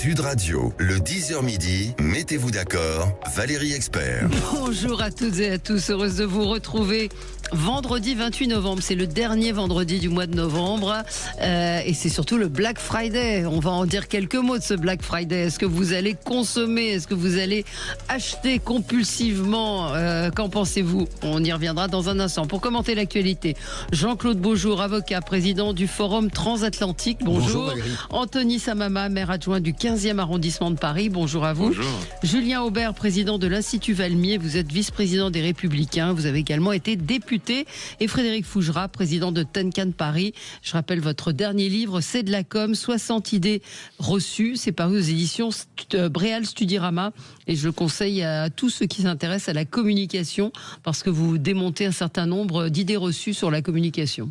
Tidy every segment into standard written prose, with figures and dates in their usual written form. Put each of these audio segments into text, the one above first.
Sud Radio, le 10h midi, mettez-vous d'accord, Valérie Expert. Bonjour à toutes et à tous, heureuse de vous retrouver vendredi 28 novembre. C'est le dernier vendredi du mois de novembre et c'est surtout le Black Friday. On va en dire quelques mots de ce Black Friday. Est-ce que vous allez consommer? Est-ce que vous allez acheter compulsivement? Qu'en pensez-vous? On y reviendra dans un instant. Pour commenter l'actualité, Jean-Claude Beaujour, avocat, président du Forum Transatlantique. Bonjour. Anthony Samama, maire adjoint du 15e arrondissement de Paris. Bonjour à vous. Bonjour. Julien Aubert, président de l'Institut Valmier. Vous êtes vice-président des Républicains. Vous avez également été député. Et Frédéric Fougera, président de Tenkan Paris. Je rappelle votre dernier livre, C'est de la com, 60 idées reçues. C'est paru aux éditions Bréal Studirama. Et je le conseille à tous ceux qui s'intéressent à la communication parce que vous démontez un certain nombre d'idées reçues sur la communication.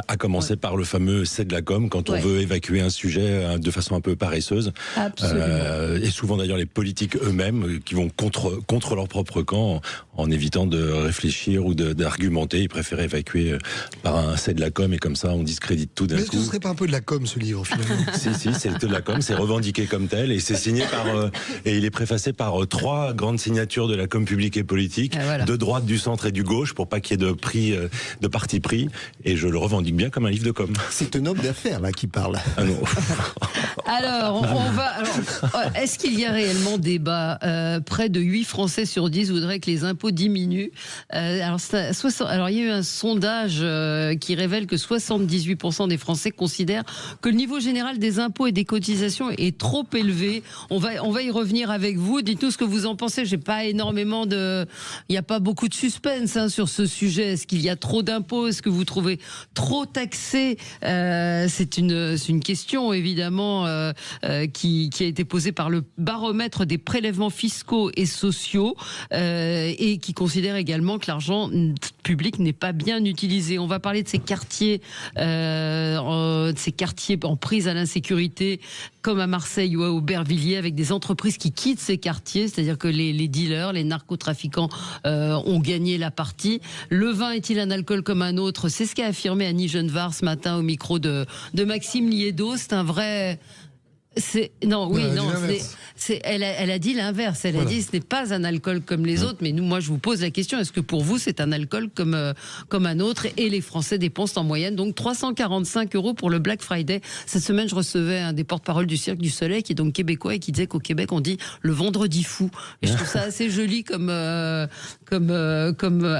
À commencer par le fameux c'est de la com, quand on veut évacuer un sujet de façon un peu paresseuse. Et souvent d'ailleurs les politiques eux-mêmes qui vont contre leur propre camp en évitant de réfléchir ou d'argumenter. Ils préfèrent évacuer par un c'est de la com et comme ça on discrédite tout d'un coup. Mais est-ce que ce serait pas un peu de la com ce livre finalement? Si, c'est de la com, c'est revendiqué comme tel et c'est signé par et il est préfacé par 3 grandes signatures de la com publique et politique, de droite, du centre et du gauche pour pas qu'il y ait de parti pris, et je le revendique bien comme un livre de com. C'est un homme d'affaires là qui parle. Ah non. Alors, est-ce qu'il y a réellement débat? Près de 8 Français sur 10 voudraient que les impôts diminuent. Alors, il y a eu un sondage qui révèle que 78% des Français considèrent que le niveau général des impôts et des cotisations est trop élevé. On va y revenir avec vous. Dites-nous ce que vous en pensez. Il n'y a pas beaucoup de suspense sur ce sujet. Est-ce qu'il y a trop d'impôts? Est-ce que vous trouvez trop taxé? C'est une question évidemment qui a été posée par le baromètre des prélèvements fiscaux et sociaux et qui considère également que l'argent public n'est pas bien utilisé. On va parler de ces quartiers en prise à l'insécurité, comme à Marseille ou à Aubervilliers, avec des entreprises qui quittent ces quartiers, c'est-à-dire que les dealers, les narcotrafiquants ont gagné la partie. Le vin est-il un alcool comme un autre? C'est ce qu'a affirmé Annie Genevard ce matin au micro de Maxime Liédo. C'est un vrai... Elle a dit l'inverse. Elle a dit ce n'est pas un alcool comme les autres. Mais moi, je vous pose la question, est-ce que pour vous, c'est un alcool comme un autre? Et les Français dépensent en moyenne donc 345 € pour le Black Friday. Cette semaine, je recevais un des porte-parole du Cirque du Soleil, qui est donc québécois, et qui disait qu'au Québec, on dit le vendredi fou. Et je trouve ça assez joli comme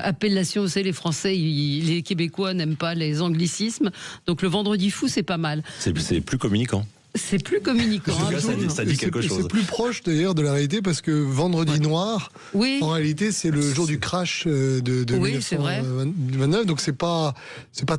appellation. Vous savez, les Français, les Québécois n'aiment pas les anglicismes. Donc le vendredi fou, c'est pas mal. C'est plus communicant. C'est plus communicant. Ça dit quelque chose. C'est plus proche d'ailleurs de la réalité parce que vendredi noir, en réalité, c'est le jour du crash de 1929. Donc c'est pas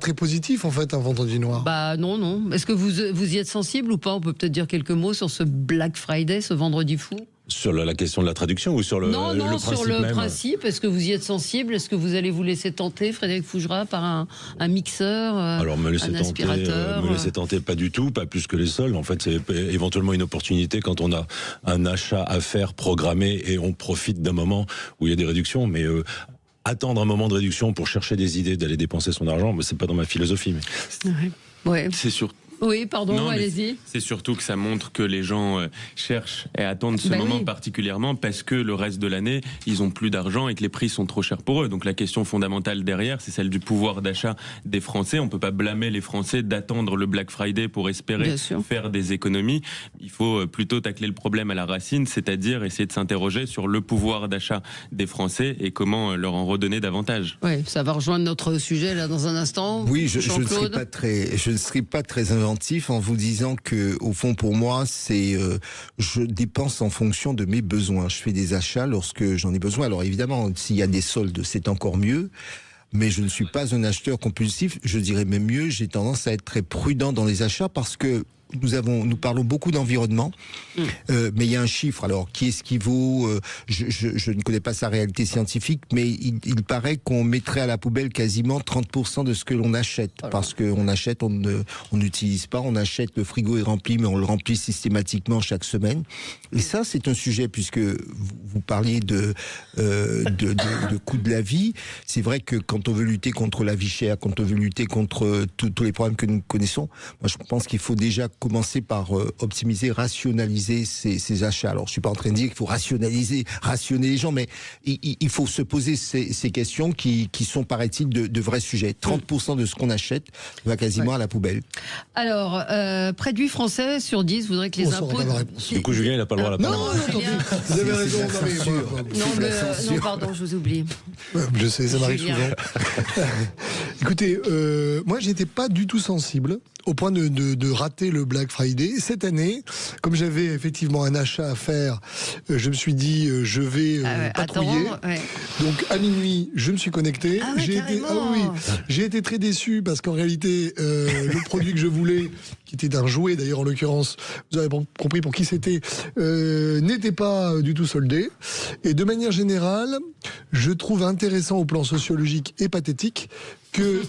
très positif en fait un vendredi noir. Non. Est-ce que vous y êtes sensible ou pas? On peut peut-être dire quelques mots sur ce Black Friday, ce vendredi fou. Sur la question de la traduction ou sur le principe sur le même. principe. Est-ce que vous y êtes sensible? Est-ce que vous allez vous laisser tenter, Frédéric Fougera, par un mixeur, un aspirateur? Me laisser tenter, pas du tout, pas plus que les soldes. En fait, c'est éventuellement une opportunité quand on a un achat à faire programmé et on profite d'un moment où il y a des réductions. Mais attendre un moment de réduction pour chercher des idées d'aller dépenser son argent, c'est pas dans ma philosophie. Mais... C'est sûr. Oui, pardon, allez-y. C'est surtout que ça montre que les gens cherchent et attendent ce moment particulièrement parce que le reste de l'année, ils ont plus d'argent et que les prix sont trop chers pour eux. Donc la question fondamentale derrière, c'est celle du pouvoir d'achat des Français. On peut pas blâmer les Français d'attendre le Black Friday pour espérer faire des économies. Il faut plutôt tacler le problème à la racine, c'est-à-dire essayer de s'interroger sur le pouvoir d'achat des Français et comment leur en redonner davantage. Oui, ça va rejoindre notre sujet là dans un instant. Oui, je ne serai pas très inventif en vous disant que, au fond, pour moi, je dépense en fonction de mes besoins. Je fais des achats lorsque j'en ai besoin. Alors évidemment, s'il y a des soldes, c'est encore mieux. Mais je ne suis pas un acheteur compulsif. Je dirais même mieux, j'ai tendance à être très prudent dans les achats parce que nous parlons beaucoup d'environnement, mais il y a un chiffre. Alors, qui est-ce qui vaut je ne connais pas sa réalité scientifique, mais il paraît qu'on mettrait à la poubelle quasiment 30% de ce que l'on achète. Parce qu'on achète, on n'utilise pas, on achète, le frigo est rempli, mais on le remplit systématiquement chaque semaine. Et ça, c'est un sujet, puisque vous parliez de coût de la vie. C'est vrai que quand on veut lutter contre la vie chère, quand on veut lutter contre tous les problèmes que nous connaissons, moi je pense qu'il faut déjà commencer par optimiser, rationaliser ses achats. Alors, je suis pas en train de dire qu'il faut rationner les gens, mais il faut se poser ces questions qui sont, paraît-il, de vrais sujets. 30% de ce qu'on achète va quasiment à la poubelle. Alors, près de 8 Français sur 10 voudraient que les impôts... Du coup, Julien, il n'a pas le droit à la parole. Non, attendez, vous avez raison. Non, pardon, je vous oublie. Je sais, ça m'arrive souvent. Écoutez, moi, j'étais pas du tout sensible au point de rater le Black Friday. Cette année, comme j'avais effectivement un achat à faire, je me suis dit, je vais patrouiller. Donc, à minuit, je me suis connecté. J'ai été très déçu parce qu'en réalité, le produit que je voulais, qui était d'un jouet d'ailleurs en l'occurrence, vous avez compris pour qui c'était, n'était pas du tout soldé. Et de manière générale, je trouve intéressant au plan sociologique et pathétique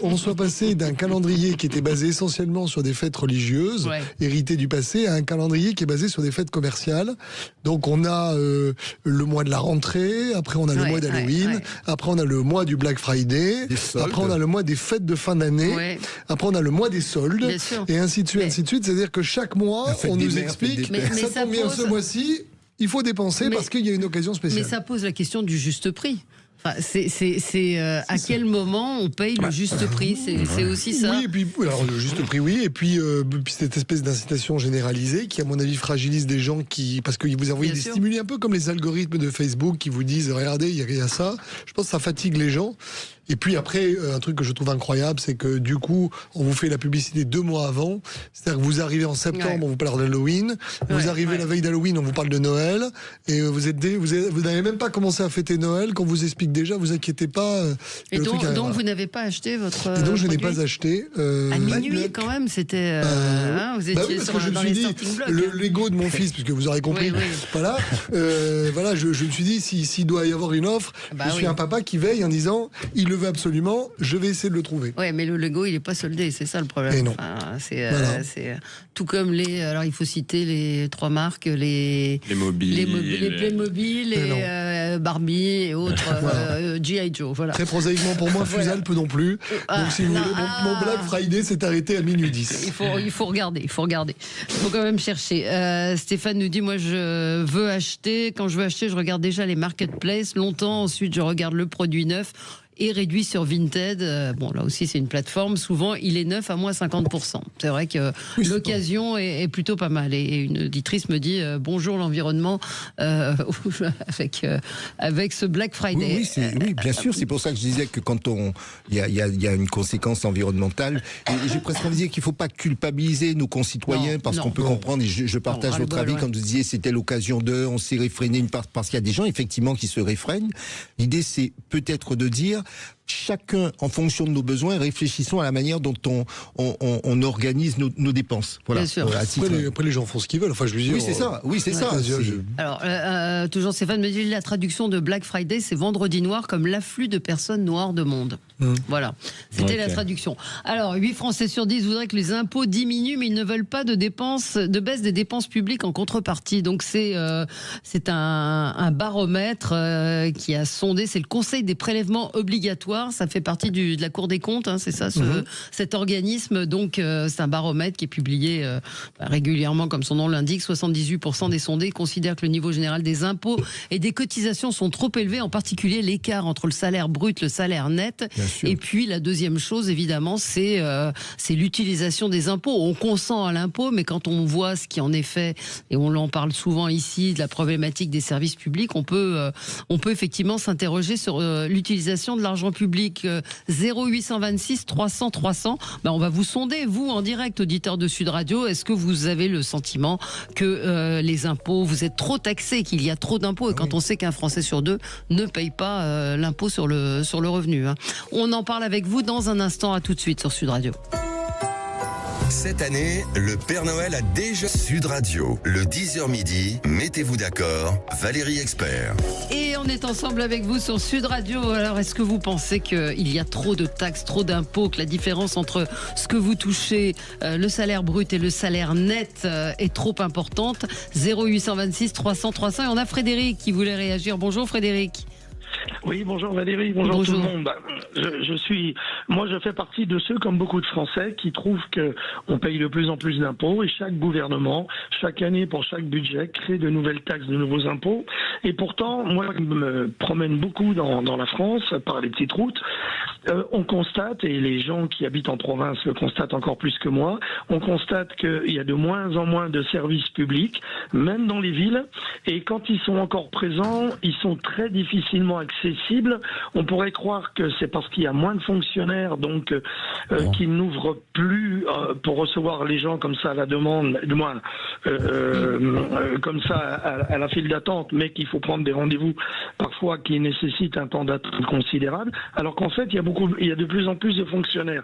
qu'on soit passé d'un calendrier qui était basé essentiellement sur des fêtes religieuses, héritées du passé, à un calendrier qui est basé sur des fêtes commerciales. Donc on a le mois de la rentrée, après on a le mois d'Halloween, après on a le mois du Black Friday, après on a le mois des fêtes de fin d'année, après on a le mois des soldes, et ainsi de suite, ainsi de suite. C'est-à-dire que chaque mois, on nous explique, ça tombe bien ce mois-ci, il faut dépenser parce qu'il y a une occasion spéciale. Mais ça pose la question du juste prix. Enfin, c'est à quel moment on paye le juste prix, c'est aussi ça. Oui, et puis alors le juste prix, oui, et puis cette espèce d'incitation généralisée qui, à mon avis, fragilise des gens parce que vous envoyez des stimuli un peu comme les algorithmes de Facebook qui vous disent regardez, il y a ça. Je pense que ça fatigue les gens. Et puis après, un truc que je trouve incroyable, c'est que du coup, on vous fait la publicité 2 mois avant. C'est-à-dire que vous arrivez en septembre, on vous parle d'Halloween. Vous arrivez la veille d'Halloween, on vous parle de Noël. Et vous n'avez même pas commencé à fêter Noël qu'on vous explique déjà, vous inquiétez pas. Et donc vous n'avez pas acheté votre Et donc je n'ai pas acheté. À minuit quand même, c'était... vous étiez dans les starting blocks. Le Lego de mon fils, puisque vous aurez compris. Voilà, je me suis dit, s'il doit y avoir une offre, je suis un papa qui veille en disant, il le veut absolument, je vais essayer de le trouver. Ouais, mais le Lego, il n'est pas soldé, c'est ça le problème. Et non. Enfin, c'est tout comme alors il faut citer les 3 marques, les Playmobil, et Barbie et autres, G.I. Joe. Voilà. Très prosaïquement pour moi, Fusal peut non plus. Donc si vous voulez, mon Black Friday s'est arrêté à minuit 10. Il faut regarder. Il faut quand même chercher. Stéphane nous dit, moi je veux acheter. Quand je veux acheter, je regarde déjà les marketplaces longtemps. Ensuite, je regarde le produit neuf. Et réduit sur Vinted. Bon, là aussi, c'est une plateforme. Souvent, il est neuf à moins 50%. C'est vrai que l'occasion est plutôt pas mal. Et une auditrice me dit bonjour l'environnement avec ce Black Friday. Oui, bien sûr. C'est pour ça que je disais que quand il y a une conséquence environnementale, et j'ai presque envie de dire qu'il ne faut pas culpabiliser nos concitoyens parce qu'on peut comprendre. Et je partage votre avis quand vous disiez c'était l'occasion on s'est réfréné parce qu'il y a des gens effectivement qui se réfrènent. L'idée, c'est peut-être de dire chacun, en fonction de nos besoins, réfléchissons à la manière dont on organise nos dépenses. Voilà. Bien sûr. Après, les gens font ce qu'ils veulent. Enfin, je veux dire. Oui, c'est ça. Alors, toujours Stéphane me dit la traduction de Black Friday, c'est vendredi noir comme l'afflux de personnes noires de monde. Voilà. C'était la traduction. Alors, 8 Français sur 10 voudraient que les impôts diminuent, mais ils ne veulent pas de baisse des dépenses publiques en contrepartie. Donc, c'est un baromètre qui a sondé, c'est le Conseil des prélèvements obligatoires. Ça fait partie de la Cour des comptes, c'est ça, cet organisme. Donc, c'est un baromètre qui est publié régulièrement, comme son nom l'indique. 78% des sondés considèrent que le niveau général des impôts et des cotisations sont trop élevés, en particulier l'écart entre le salaire brut et le salaire net. Et puis, la deuxième chose, évidemment, c'est l'utilisation des impôts. On consent à l'impôt, mais quand on voit ce qui en est fait, et on en parle souvent ici, de la problématique des services publics, on peut effectivement s'interroger sur l'utilisation de l'argent public. 0826 300 300. On va vous sonder, vous, en direct, auditeur de Sud Radio. Est-ce que vous avez le sentiment que les impôts, vous êtes trop taxés, qu'il y a trop d'impôts, et quand on sait qu'un Français sur 2 ne paye pas l'impôt sur le revenu. On en parle avec vous dans un instant. À tout de suite sur Sud Radio. Cette année, le Père Noël a déjà Sud Radio. Le 10h midi, mettez-vous d'accord, Valérie Expert. Et on est ensemble avec vous sur Sud Radio. Alors, est-ce que vous pensez qu'il y a trop de taxes, trop d'impôts, que la différence entre ce que vous touchez, le salaire brut et le salaire net est trop importante? 0826 300 300. Et on a Frédéric qui voulait réagir. Bonjour Frédéric. Oui, bonjour Valérie, bonjour tout le monde. Moi je fais partie de ceux, comme beaucoup de Français, qui trouvent qu'on paye de plus en plus d'impôts et chaque gouvernement, chaque année pour chaque budget, crée de nouvelles taxes, de nouveaux impôts. Et pourtant, moi je me promène beaucoup dans la France, par les petites routes, on constate, et les gens qui habitent en province le constatent encore plus que moi, on constate qu'il y a de moins en moins de services publics, même dans les villes, et quand ils sont encore présents, ils sont très difficilement accessibles. On pourrait croire que c'est parce qu'il y a moins de fonctionnaires, donc qu'ils n'ouvrent plus pour recevoir les gens comme ça à la demande, du moins comme ça à la file d'attente, mais qu'il faut prendre des rendez-vous parfois qui nécessitent un temps d'attente considérable, alors qu'en fait il y a de plus en plus de fonctionnaires.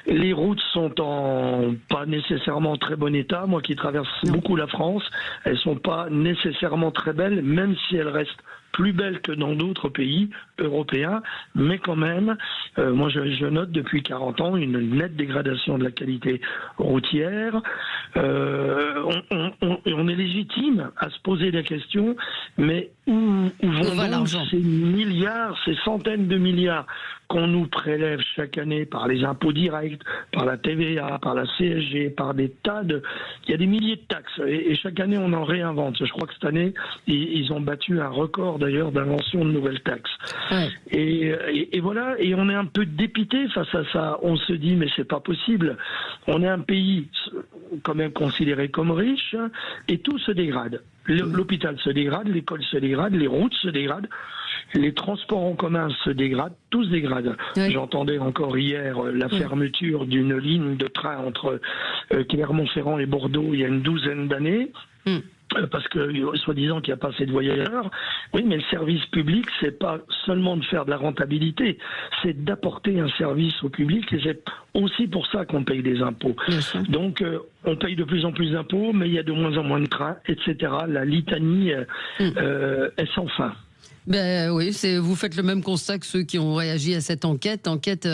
Les routes sont pas nécessairement très bon état. Moi qui traverse beaucoup la France, elles sont pas nécessairement très belles, même si elles restent plus belles que dans d'autres pays européens, mais quand même, moi je note depuis 40 ans une nette dégradation de la qualité routière. On est légitime à se poser la question, mais où vont donc ces milliards, ces centaines de milliards qu'on nous prélève chaque année par les impôts directs, par la TVA, par la CSG, par des tas de... Il y a des milliers de taxes et chaque année on en réinvente. Je crois que cette année, ils ont battu un record d'ailleurs d'invention de nouvelles taxes. Ouais. Et voilà, et on est un peu dépité face à ça. On se dit mais c'est pas possible. On est un pays quand même considéré comme riche et tout se dégrade. L'hôpital se dégrade, l'école se dégrade, les routes se dégradent. Les transports en commun se dégradent, tout se dégrade. Oui. J'entendais encore hier la fermeture d'une ligne de train entre Clermont-Ferrand et Bordeaux il y a une douzaine d'années. Parce que, soi-disant qu'il n'y a pas assez de voyageurs. Oui, mais le service public, c'est pas seulement de faire de la rentabilité, c'est d'apporter un service au public et c'est aussi pour ça qu'on paye des impôts. Donc, on paye de plus en plus d'impôts, mais il y a de moins en moins de trains, etc. La litanie est sans fin. Ben oui, vous faites le même constat que ceux qui ont réagi à cette enquête. L'enquête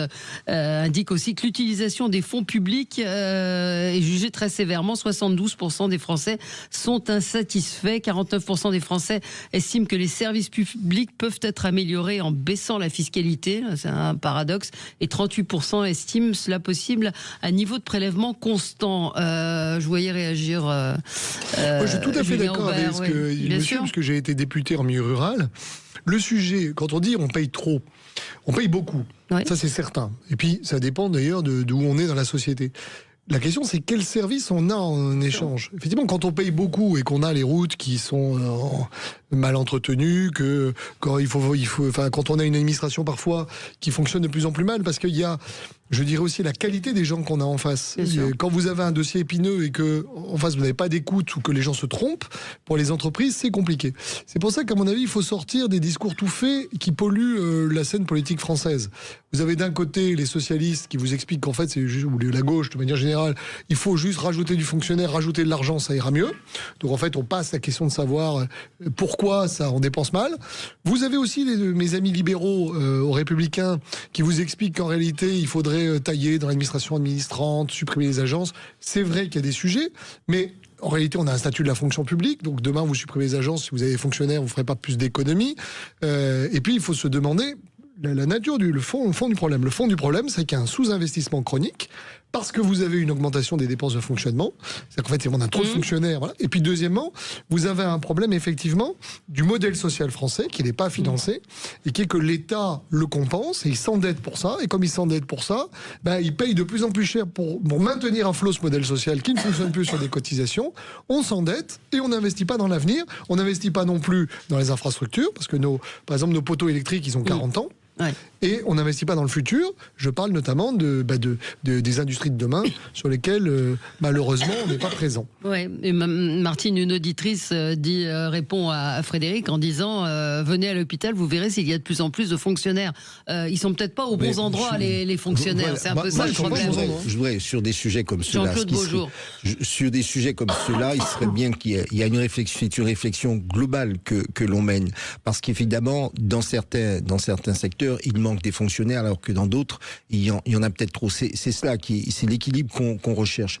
indique aussi que l'utilisation des fonds publics est jugée très sévèrement. 72% des Français sont insatisfaits. 49% des Français estiment que les services publics peuvent être améliorés en baissant la fiscalité. C'est un paradoxe. Et 38% estiment cela possible à niveau de prélèvement constant. Je voyais réagir. Moi, je suis tout à fait d'accord avec ce que il me dit, parce que j'ai été député en milieu rural. Le sujet, quand on dit on paye trop, on paye beaucoup, ça c'est certain. Et puis ça dépend d'ailleurs d'où on est dans la société. La question, c'est quel service on a en échange. Effectivement, quand on paye beaucoup et qu'on a les routes qui sont mal entretenues, que quand quand on a une administration parfois qui fonctionne de plus en plus mal, parce qu'il y a, je dirais aussi, la qualité des gens qu'on a en face. Quand vous avez un dossier épineux et que en face vous n'avez pas d'écoute ou que les gens se trompent, pour les entreprises, c'est compliqué. C'est pour ça qu'à mon avis, il faut sortir des discours tout faits qui polluent la scène politique française. Vous avez d'un côté les socialistes qui vous expliquent qu'en fait, c'est juste, ou la gauche de manière générale, il faut juste rajouter du fonctionnaire, rajouter de l'argent, ça ira mieux. Donc en fait, on passe la question de savoir pourquoi ça on dépense mal. Vous avez aussi mes amis libéraux aux Républicains qui vous expliquent qu'en réalité, il faudrait tailler dans l'administration administrante, supprimer les agences. C'est vrai qu'il y a des sujets, mais en réalité, on a un statut de la fonction publique. Donc demain, vous supprimez les agences, si vous avez des fonctionnaires, vous ne ferez pas plus d'économies. Et puis, il faut se demander la nature le fond du problème. Le fond du problème, c'est qu'il y a un sous-investissement chronique parce que vous avez une augmentation des dépenses de fonctionnement. C'est-à-dire qu'en fait, on a trop de fonctionnaires. Voilà. Et puis, deuxièmement, vous avez un problème, effectivement, du modèle social français qui n'est pas financé et qui est que l'État le compense et il s'endette pour ça. Et comme il s'endette pour ça, il paye de plus en plus cher pour maintenir à flot ce modèle social qui ne fonctionne plus sur des cotisations. On s'endette et on n'investit pas dans l'avenir. On n'investit pas non plus dans les infrastructures parce que par exemple, nos poteaux électriques, ils ont 40 ans. Ouais. Et on n'investit pas dans le futur. Je parle notamment des industries de demain sur lesquelles, malheureusement, on n'est pas présent. Ouais. Et Martine, une auditrice répond à Frédéric en disant venez à l'hôpital, vous verrez s'il y a de plus en plus de fonctionnaires. Ils sont peut-être pas aux bons endroits, les fonctionnaires. Voilà. C'est un peu ça le problème. Je voudrais, sur des sujets comme ceux-là, sur des sujets comme ceux-là, il serait bien qu'il y ait une réflexion globale que l'on mène. Parce qu'évidemment, dans certains secteurs, secteurs, il manque des fonctionnaires, alors que dans d'autres, il y en a peut-être trop. C'est cela c'est l'équilibre qu'on recherche.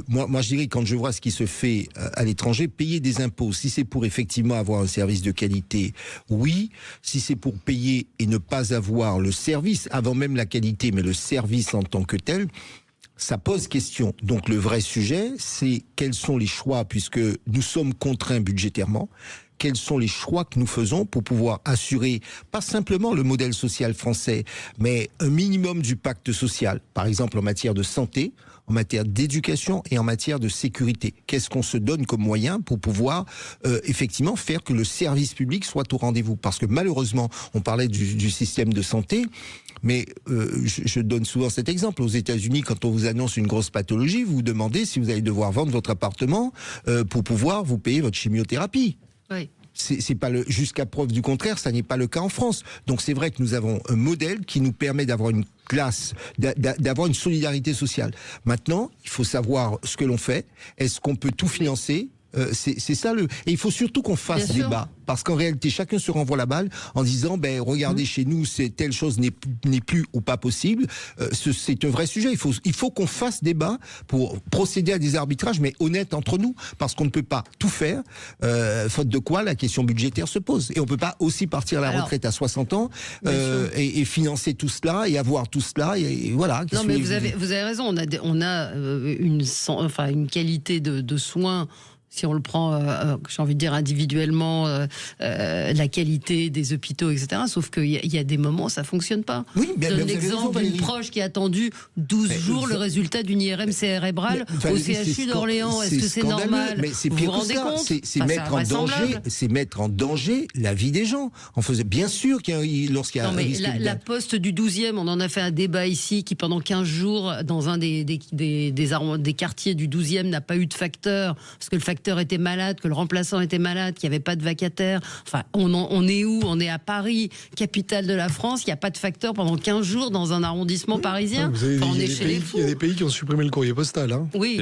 Moi, je dirais, quand je vois ce qui se fait à l'étranger, payer des impôts, si c'est pour effectivement avoir un service de qualité, oui. Si c'est pour payer et ne pas avoir le service, avant même la qualité, mais le service en tant que tel, ça pose question. Donc le vrai sujet, c'est quels sont les choix, puisque nous sommes contraints budgétairement, quels sont les choix que nous faisons pour pouvoir assurer, pas simplement le modèle social français, mais un minimum du pacte social, par exemple en matière de santé, en matière d'éducation et en matière de sécurité. Qu'est-ce qu'on se donne comme moyen pour pouvoir effectivement faire que le service public soit au rendez-vous? Parce que malheureusement, on parlait du système de santé, mais je donne souvent cet exemple. Aux États-Unis, quand on vous annonce une grosse pathologie, vous vous demandez si vous allez devoir vendre votre appartement pour pouvoir vous payer votre chimiothérapie. Oui. C'est pas jusqu'à preuve du contraire, ça n'est pas le cas en France. Donc c'est vrai que nous avons un modèle qui nous permet d'avoir une classe, d'avoir une solidarité sociale. Maintenant, il faut savoir ce que l'on fait. Est-ce qu'on peut tout financer? C'est ça et il faut surtout qu'on fasse débat, parce qu'en réalité chacun se renvoie la balle en disant regardez chez nous telle chose n'est plus ou pas possible. C'est un vrai sujet, il faut qu'on fasse débat pour procéder à des arbitrages, mais honnêtes entre nous, parce qu'on ne peut pas tout faire, faute de quoi la question budgétaire se pose, et on peut pas aussi partir à la retraite à 60 ans et financer tout cela et avoir tout cela et voilà. Non mais vous avez raison, on a une qualité de soins. Si on le prend, j'ai envie de dire individuellement, la qualité des hôpitaux, etc. Sauf qu'il y a des moments où ça fonctionne pas. Oui, je donne l'exemple d'une proche qui a attendu 12 jours le résultat d'une IRM cérébrale au CHU d'Orléans. Est-ce que c'est normal? Mais c'est pire que ça. C'est mettre en danger la vie des gens. On faisait bien sûr lorsqu'il y a non, mais la poste du 12e, on en a fait un débat ici qui pendant 15 jours dans un des quartiers du 12e n'a pas eu de facteur parce que le facteur était malade, que le remplaçant était malade, qu'il n'y avait pas de vacataire. Enfin, on est où? On est à Paris, capitale de la France. Il n'y a pas de facteur pendant 15 jours dans un arrondissement parisien. On est chez les fous. Il y a des pays qui ont supprimé le courrier postal. Hein. Oui,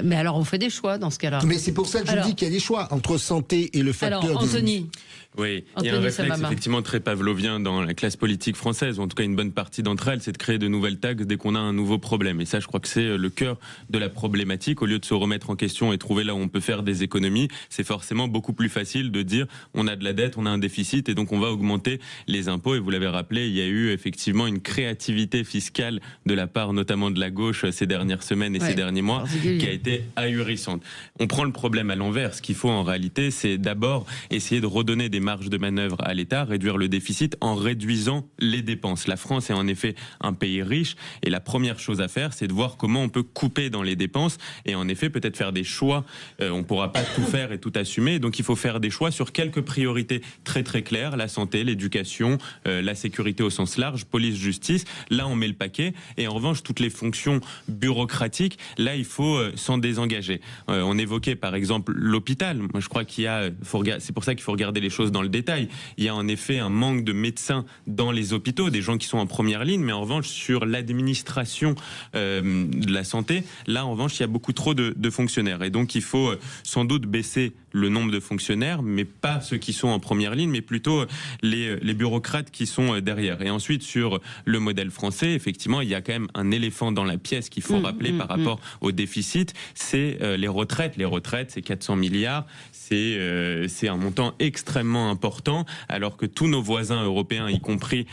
mais alors on fait des choix dans ce cas-là. Mais c'est pour ça que je dis qu'il y a des choix entre santé et le facteur. Alors, Anthony. Oui, il y a un réflexe effectivement très pavlovien dans la classe politique française, ou en tout cas une bonne partie d'entre elles, c'est de créer de nouvelles taxes dès qu'on a un nouveau problème. Et ça, je crois que c'est le cœur de la problématique. Au lieu de se remettre en question et trouver là où on peut faire des économies, c'est forcément beaucoup plus facile de dire on a de la dette, on a un déficit et donc on va augmenter les impôts. Et vous l'avez rappelé, il y a eu effectivement une créativité fiscale de la part notamment de la gauche ces dernières semaines et ces derniers mois qui a été ahurissante. On prend le problème à l'envers. Ce qu'il faut en réalité, c'est d'abord essayer de redonner des marge de manœuvre à l'État, réduire le déficit en réduisant les dépenses. La France est en effet un pays riche et la première chose à faire, c'est de voir comment on peut couper dans les dépenses et en effet peut-être faire des choix. On ne pourra pas tout faire et tout assumer, donc il faut faire des choix sur quelques priorités très très claires, la santé, l'éducation, la sécurité au sens large, police, justice. Là, on met le paquet et en revanche, toutes les fonctions bureaucratiques, là, il faut s'en désengager. On évoquait par exemple l'hôpital. Moi, je crois qu'il y a, c'est pour ça qu'il faut regarder les choses dans le détail. Il y a en effet un manque de médecins dans les hôpitaux, des gens qui sont en première ligne, mais en revanche, sur l'administration de la santé, là, en revanche, il y a beaucoup trop de fonctionnaires. Et donc, il faut sans doute baisser le nombre de fonctionnaires, mais pas ceux qui sont en première ligne, mais plutôt les bureaucrates qui sont derrière. Et ensuite, sur le modèle français, effectivement, il y a quand même un éléphant dans la pièce qu'il faut rappeler par rapport au déficit, c'est les retraites. Les retraites, c'est 400 milliards, c'est un montant extrêmement important, alors que tous nos voisins européens, y compris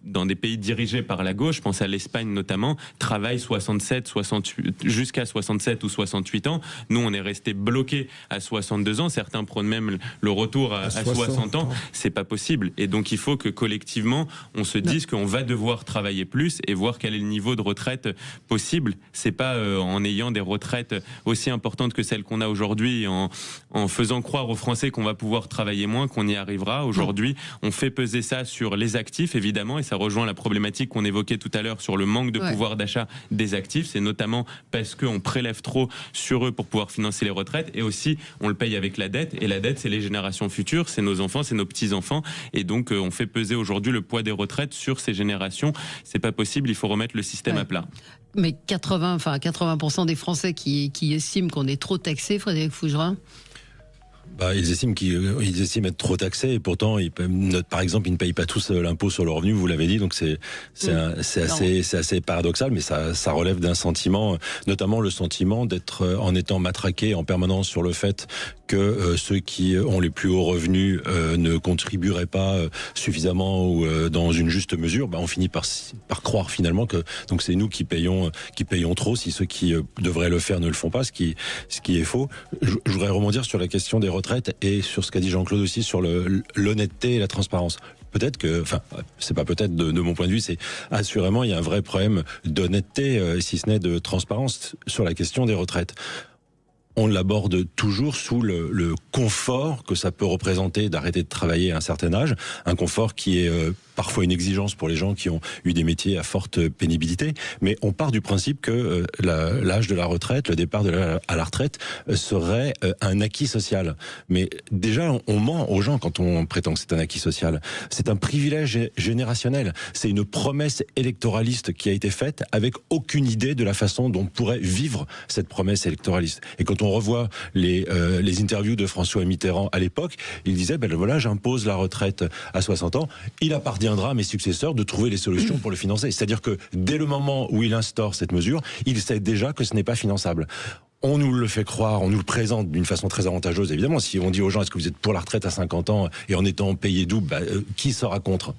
dans des pays dirigés par la gauche, je pense à l'Espagne notamment, travaillent 68, jusqu'à 67 ou 68 ans. Nous, on est resté bloqués à 62 ans. Certains prônent même le retour à 60 ans. C'est pas possible. Et donc, il faut que collectivement, on se dise qu'on va devoir travailler plus et voir quel est le niveau de retraite possible. C'est pas en ayant des retraites aussi importantes que celles qu'on a aujourd'hui, en faisant croire aux Français qu'on va pouvoir travailler moins, qu'on y arrivera. Aujourd'hui, on fait peser ça sur les actifs, évidemment, et ça rejoint la problématique qu'on évoquait tout à l'heure sur le manque de pouvoir d'achat des actifs. C'est notamment parce qu'on prélève trop sur eux pour pouvoir financer les retraites, et aussi on le paye avec la dette, et la dette, c'est les générations futures, c'est nos enfants, c'est nos petits-enfants, et donc on fait peser aujourd'hui le poids des retraites sur ces générations. C'est pas possible, il faut remettre le système à plat. Mais 80% des Français qui estiment qu'on est trop taxé, Frédéric Fougerat? Ils estiment être trop taxés et pourtant, par exemple, ils ne payent pas tous l'impôt sur le revenu, vous l'avez dit, donc c'est assez paradoxal, mais ça relève d'un sentiment, notamment le sentiment d'être, en étant matraqué en permanence sur le fait que ceux qui ont les plus hauts revenus ne contribueraient pas suffisamment ou dans une juste mesure. On finit par croire finalement que donc c'est nous qui payons trop si ceux qui devraient le faire ne le font pas, ce qui est faux. Je voudrais rebondir sur la question des retraites et sur ce qu'a dit Jean-Claude aussi sur l'honnêteté et la transparence. Peut-être que, c'est pas peut-être de mon point de vue, c'est assurément il y a un vrai problème d'honnêteté, si ce n'est de transparence sur la question des retraites. On l'aborde toujours sous le confort que ça peut représenter d'arrêter de travailler à un certain âge, un confort qui est parfois une exigence pour les gens qui ont eu des métiers à forte pénibilité, mais on part du principe que l'âge de la retraite, le départ à la retraite serait un acquis social. Mais déjà, on ment aux gens quand on prétend que c'est un acquis social. C'est un privilège générationnel. C'est une promesse électoraliste qui a été faite avec aucune idée de la façon dont on pourrait vivre cette promesse électoraliste. Et quand on revoit les interviews de François Mitterrand à l'époque, il disait, voilà, j'impose la retraite à 60 ans, il appartiendra à mes successeurs de trouver les solutions pour le financer. C'est-à-dire que dès le moment où il instaure cette mesure, il sait déjà que ce n'est pas finançable. On nous le fait croire, on nous le présente d'une façon très avantageuse, évidemment. Si on dit aux gens, est-ce que vous êtes pour la retraite à 50 ans et en étant payé double, qui sera contre ?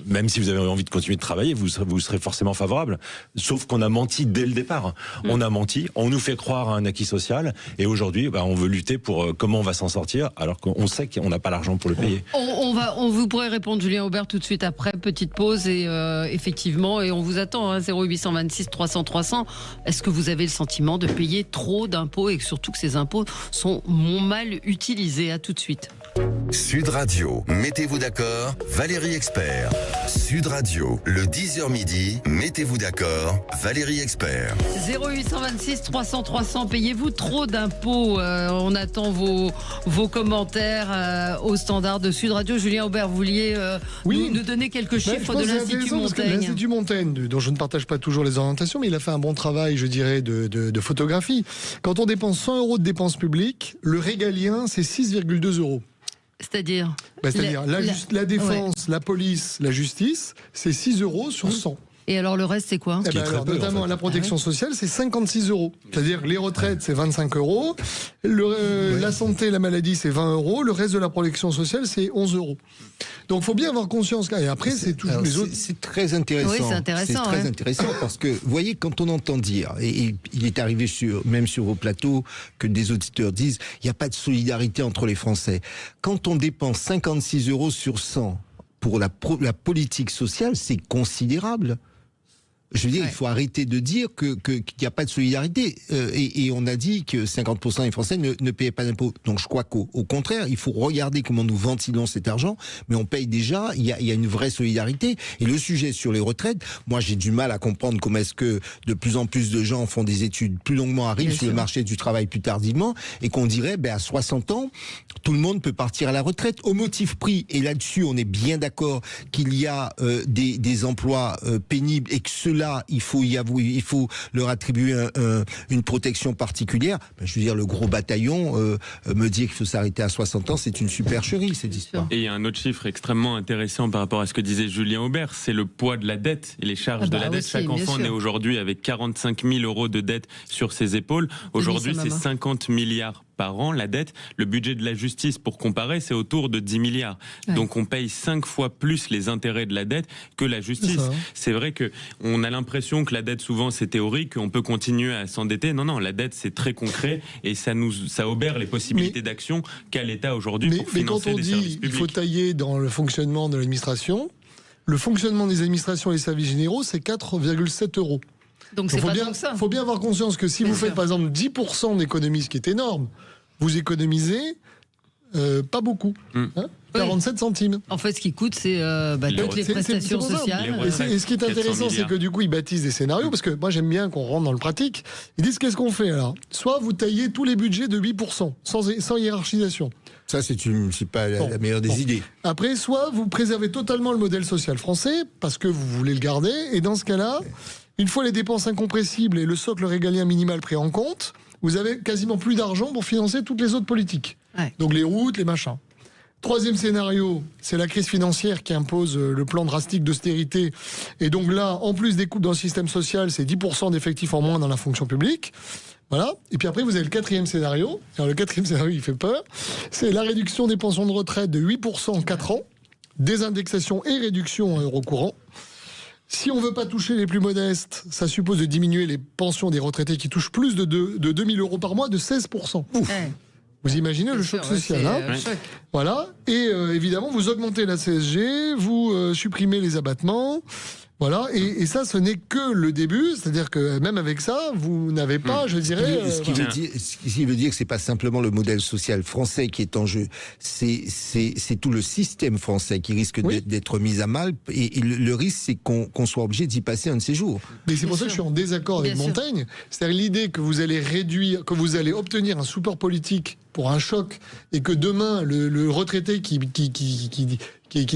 Même si vous avez envie de continuer de travailler, vous serez forcément favorable. Sauf qu'on a menti dès le départ. On a menti, on nous fait croire à un acquis social, et aujourd'hui, on veut lutter pour comment on va s'en sortir, alors qu'on sait qu'on n'a pas l'argent pour le payer. On vous pourrez répondre, Julien Aubert, tout de suite après, petite pause, et effectivement, et on vous attend, 0826 300 300. Est-ce que vous avez le sentiment de payer trop d'impôts et surtout que ces impôts sont mal utilisés? À tout de suite. Sud Radio, mettez-vous d'accord, Valérie Expert. Sud Radio, le 10h midi, mettez-vous d'accord, Valérie Expert. 0826 300 300, payez-vous trop d'impôts? On attend vos commentaires au standard de Sud Radio. Julien Aubert, vous vouliez nous donner quelques chiffres de l'Institut Montaigne. L'Institut Montaigne, dont je ne partage pas toujours les orientations, mais il a fait un bon travail, je dirais, de photographie. Quand on dépense 100 € de dépenses publiques, le régalien, c'est 6,2 €. C'est-à-dire la défense, la police, la justice, c'est 6 € sur 100. Et alors le reste, c'est quoi? Notamment la protection sociale, c'est 56 €. C'est-à-dire les retraites, c'est 25 €. La santé, la maladie, c'est 20 €. Le reste de la protection sociale, c'est 11 €. Donc il faut bien avoir conscience. Et après, c'est toujours les autres. C'est très intéressant. Oui, c'est intéressant. C'est très intéressant parce que, vous voyez, quand on entend dire, et il est arrivé même sur vos plateaux, que des auditeurs disent, il n'y a pas de solidarité entre les Français. Quand on dépense 56 € sur 100 pour la politique sociale, c'est considérable. Je veux dire, il faut arrêter de dire qu'il n'y a pas de solidarité. Et on a dit que 50% des Français ne payaient pas d'impôts. Donc je crois qu'au contraire, il faut regarder comment nous ventilons cet argent. Mais on paye déjà, il y a une vraie solidarité. Et le sujet sur les retraites, moi j'ai du mal à comprendre comment est-ce que de plus en plus de gens font des études plus longuement, arrivent sur le marché du travail plus tardivement, et qu'on dirait, à 60 ans, tout le monde peut partir à la retraite au motif prix. Et là-dessus, on est bien d'accord qu'il y a des emplois pénibles et que ceux-là, il faut leur attribuer une protection particulière. Je veux dire, le gros bataillon me dit qu'il faut s'arrêter à 60 ans, c'est une supercherie, cette histoire. Et il y a un autre chiffre extrêmement intéressant par rapport à ce que disait Julien Aubert, c'est le poids de la dette et les charges de la dette. Chaque enfant naît aujourd'hui avec 45 000 € de dette sur ses épaules. Aujourd'hui, c'est 50 milliards par an, la dette. Le budget de la justice, pour comparer, c'est autour de 10 milliards. Ouais. Donc on paye 5 fois plus les intérêts de la dette que la justice. C'est vrai que on a l'impression que la dette, souvent, c'est théorique, qu'on peut continuer à s'endetter. Non, la dette, c'est très concret et ça obère les possibilités d'action qu'a l'État aujourd'hui pour financer des services publics. Mais quand on dit il faut tailler dans le fonctionnement de l'administration, le fonctionnement des administrations et des services généraux, c'est 4,7 €. Donc c'est pas tant ça. Il faut bien avoir conscience que si vous faites par exemple 10% d'économie, ce qui est énorme, vous économisez pas beaucoup. 47 centimes. En fait, ce qui coûte, c'est toutes les prestations sociales. Et ce qui est intéressant, c'est que du coup, ils bâtissent des scénarios, parce que moi, j'aime bien qu'on rentre dans le pratique. Ils disent, qu'est-ce qu'on fait alors? Soit vous taillez tous les budgets de 8%, sans hiérarchisation. Ça, c'est pas la meilleure des idées. Après, soit vous préservez totalement le modèle social français, parce que vous voulez le garder, et dans ce cas-là, une fois les dépenses incompressibles et le socle régalien minimal pris en compte, vous avez quasiment plus d'argent pour financer toutes les autres politiques. Ouais. Donc les routes, les machins. Troisième scénario, c'est la crise financière qui impose le plan drastique d'austérité. Et donc là, en plus des coupes dans le système social, c'est 10% d'effectifs en moins dans la fonction publique. Voilà. Et puis après, vous avez le quatrième scénario. Alors le quatrième scénario, il fait peur. C'est la réduction des pensions de retraite de 8% en 4 ans, désindexation et réduction en euros courants. Si on ne veut pas toucher les plus modestes, ça suppose de diminuer les pensions des retraités qui touchent plus de 2 000 euros par mois de 16%. Ouf. Vous imaginez le choc social, hein ? Voilà. Et évidemment, vous augmentez la CSG, vous supprimez les abattements. Voilà, et ça, ce n'est que le début, c'est-à-dire que même avec ça, vous n'avez pas, je dirais... Ce qui veut dire que c'est pas simplement le modèle social français qui est en jeu, c'est tout le système français qui risque d'être mis à mal, et le risque, c'est qu'on soit obligé d'y passer un de ces jours. Mais c'est pour ça que je suis en désaccord avec Montaigne, c'est-à-dire l'idée que vous allez réduire, que vous allez obtenir un support politique pour un choc, et que demain, le retraité qui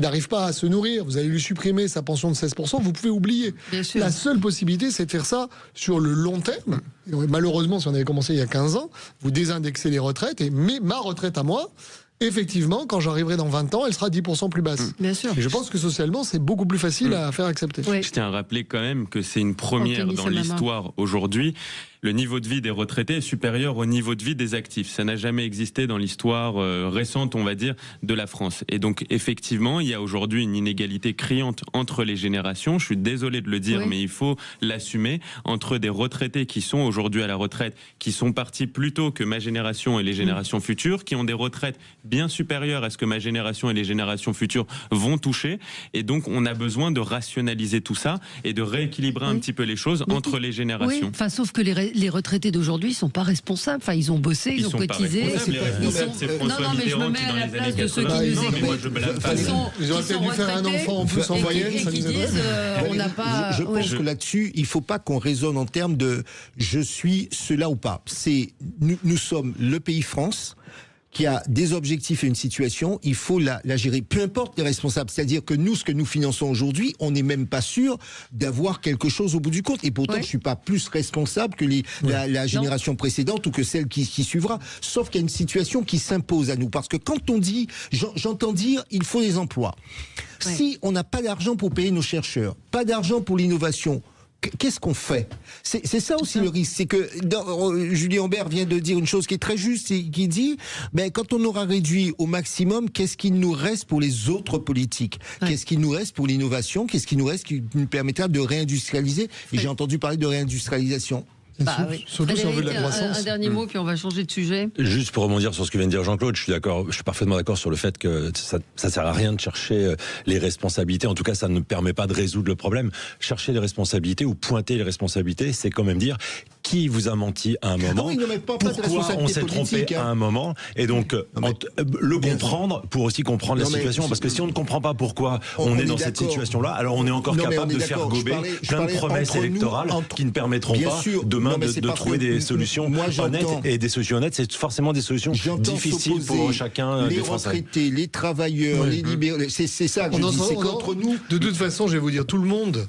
n'arrive pas à se nourrir, vous allez lui supprimer sa pension de 16%, vous pouvez oublier. La seule possibilité, c'est de faire ça sur le long terme. Et malheureusement, si on avait commencé il y a 15 ans, vous désindexez les retraites, et ma retraite à moi, effectivement, quand j'arriverai dans 20 ans, elle sera 10% plus basse. Bien sûr. Et je pense que socialement, c'est beaucoup plus facile à faire accepter. Oui. Je tiens à rappeler quand même que c'est une première dans l'histoire aujourd'hui. Le niveau de vie des retraités est supérieur au niveau de vie des actifs. Ça n'a jamais existé dans l'histoire récente, on va dire, de la France. Et donc, effectivement, il y a aujourd'hui une inégalité criante entre les générations. Je suis désolé de le dire, mais il faut l'assumer. Entre des retraités qui sont aujourd'hui à la retraite, qui sont partis plus tôt que ma génération et les générations futures, qui ont des retraites bien supérieures à ce que ma génération et les générations futures vont toucher. Et donc, on a besoin de rationaliser tout ça et de rééquilibrer un petit peu les choses entre les générations. Oui, enfin, sauf que les retraités d'aujourd'hui sont pas responsables. Enfin, ils ont bossé, ils ont cotisé. C'est François Mitterrand qui, dans les années 80, ils auraient peut-être dû faire un enfant en plus en moyenne. Et qui disent, on n'a pas. Je pense que là-dessus, il faut pas qu'on raisonne en termes de je suis cela ou pas. C'est nous sommes le pays France, qui a des objectifs et une situation, il faut la gérer. Peu importe les responsables. C'est-à-dire que nous, ce que nous finançons aujourd'hui, on n'est même pas sûr d'avoir quelque chose au bout du compte. Et pourtant, je suis pas plus responsable que la génération précédente ou que celle qui suivra. Sauf qu'il y a une situation qui s'impose à nous. Parce que quand on dit, j'entends dire, il faut des emplois. Si on n'a pas d'argent pour payer nos chercheurs, pas d'argent pour l'innovation, qu'est-ce qu'on fait ? C'est ça aussi le risque. C'est que Julien Aubert vient de dire une chose qui est très juste, qui dit quand on aura réduit au maximum, qu'est-ce qu'il nous reste pour les autres politiques ? Qu'est-ce qu'il nous reste pour l'innovation ? Qu'est-ce qu'il nous reste qui nous permettra de réindustrialiser ? Et j'ai entendu parler de réindustrialisation. Surtout si on veut de la croissance. Un dernier mot, puis on va changer de sujet. Juste pour rebondir sur ce que vient de dire Jean-Claude, je suis parfaitement d'accord sur le fait que ça sert à rien de chercher les responsabilités. En tout cas, ça ne permet pas de résoudre le problème. Chercher les responsabilités ou pointer les responsabilités, c'est quand même dire qui vous a menti à un moment, pourquoi on s'est trompé à un moment, et donc le comprendre pour aussi comprendre la situation. Parce que si on ne comprend pas pourquoi on est dans cette situation-là, alors on est encore capable de faire gober plein de promesses électorales qui ne permettront pas demain de trouver des solutions honnêtes. Et des solutions honnêtes, c'est forcément des solutions difficiles pour chacun des Français. Les retraités, les travailleurs, les libéraux, c'est ça que je dis, c'est contre nous. De toute façon, je vais vous dire, tout le monde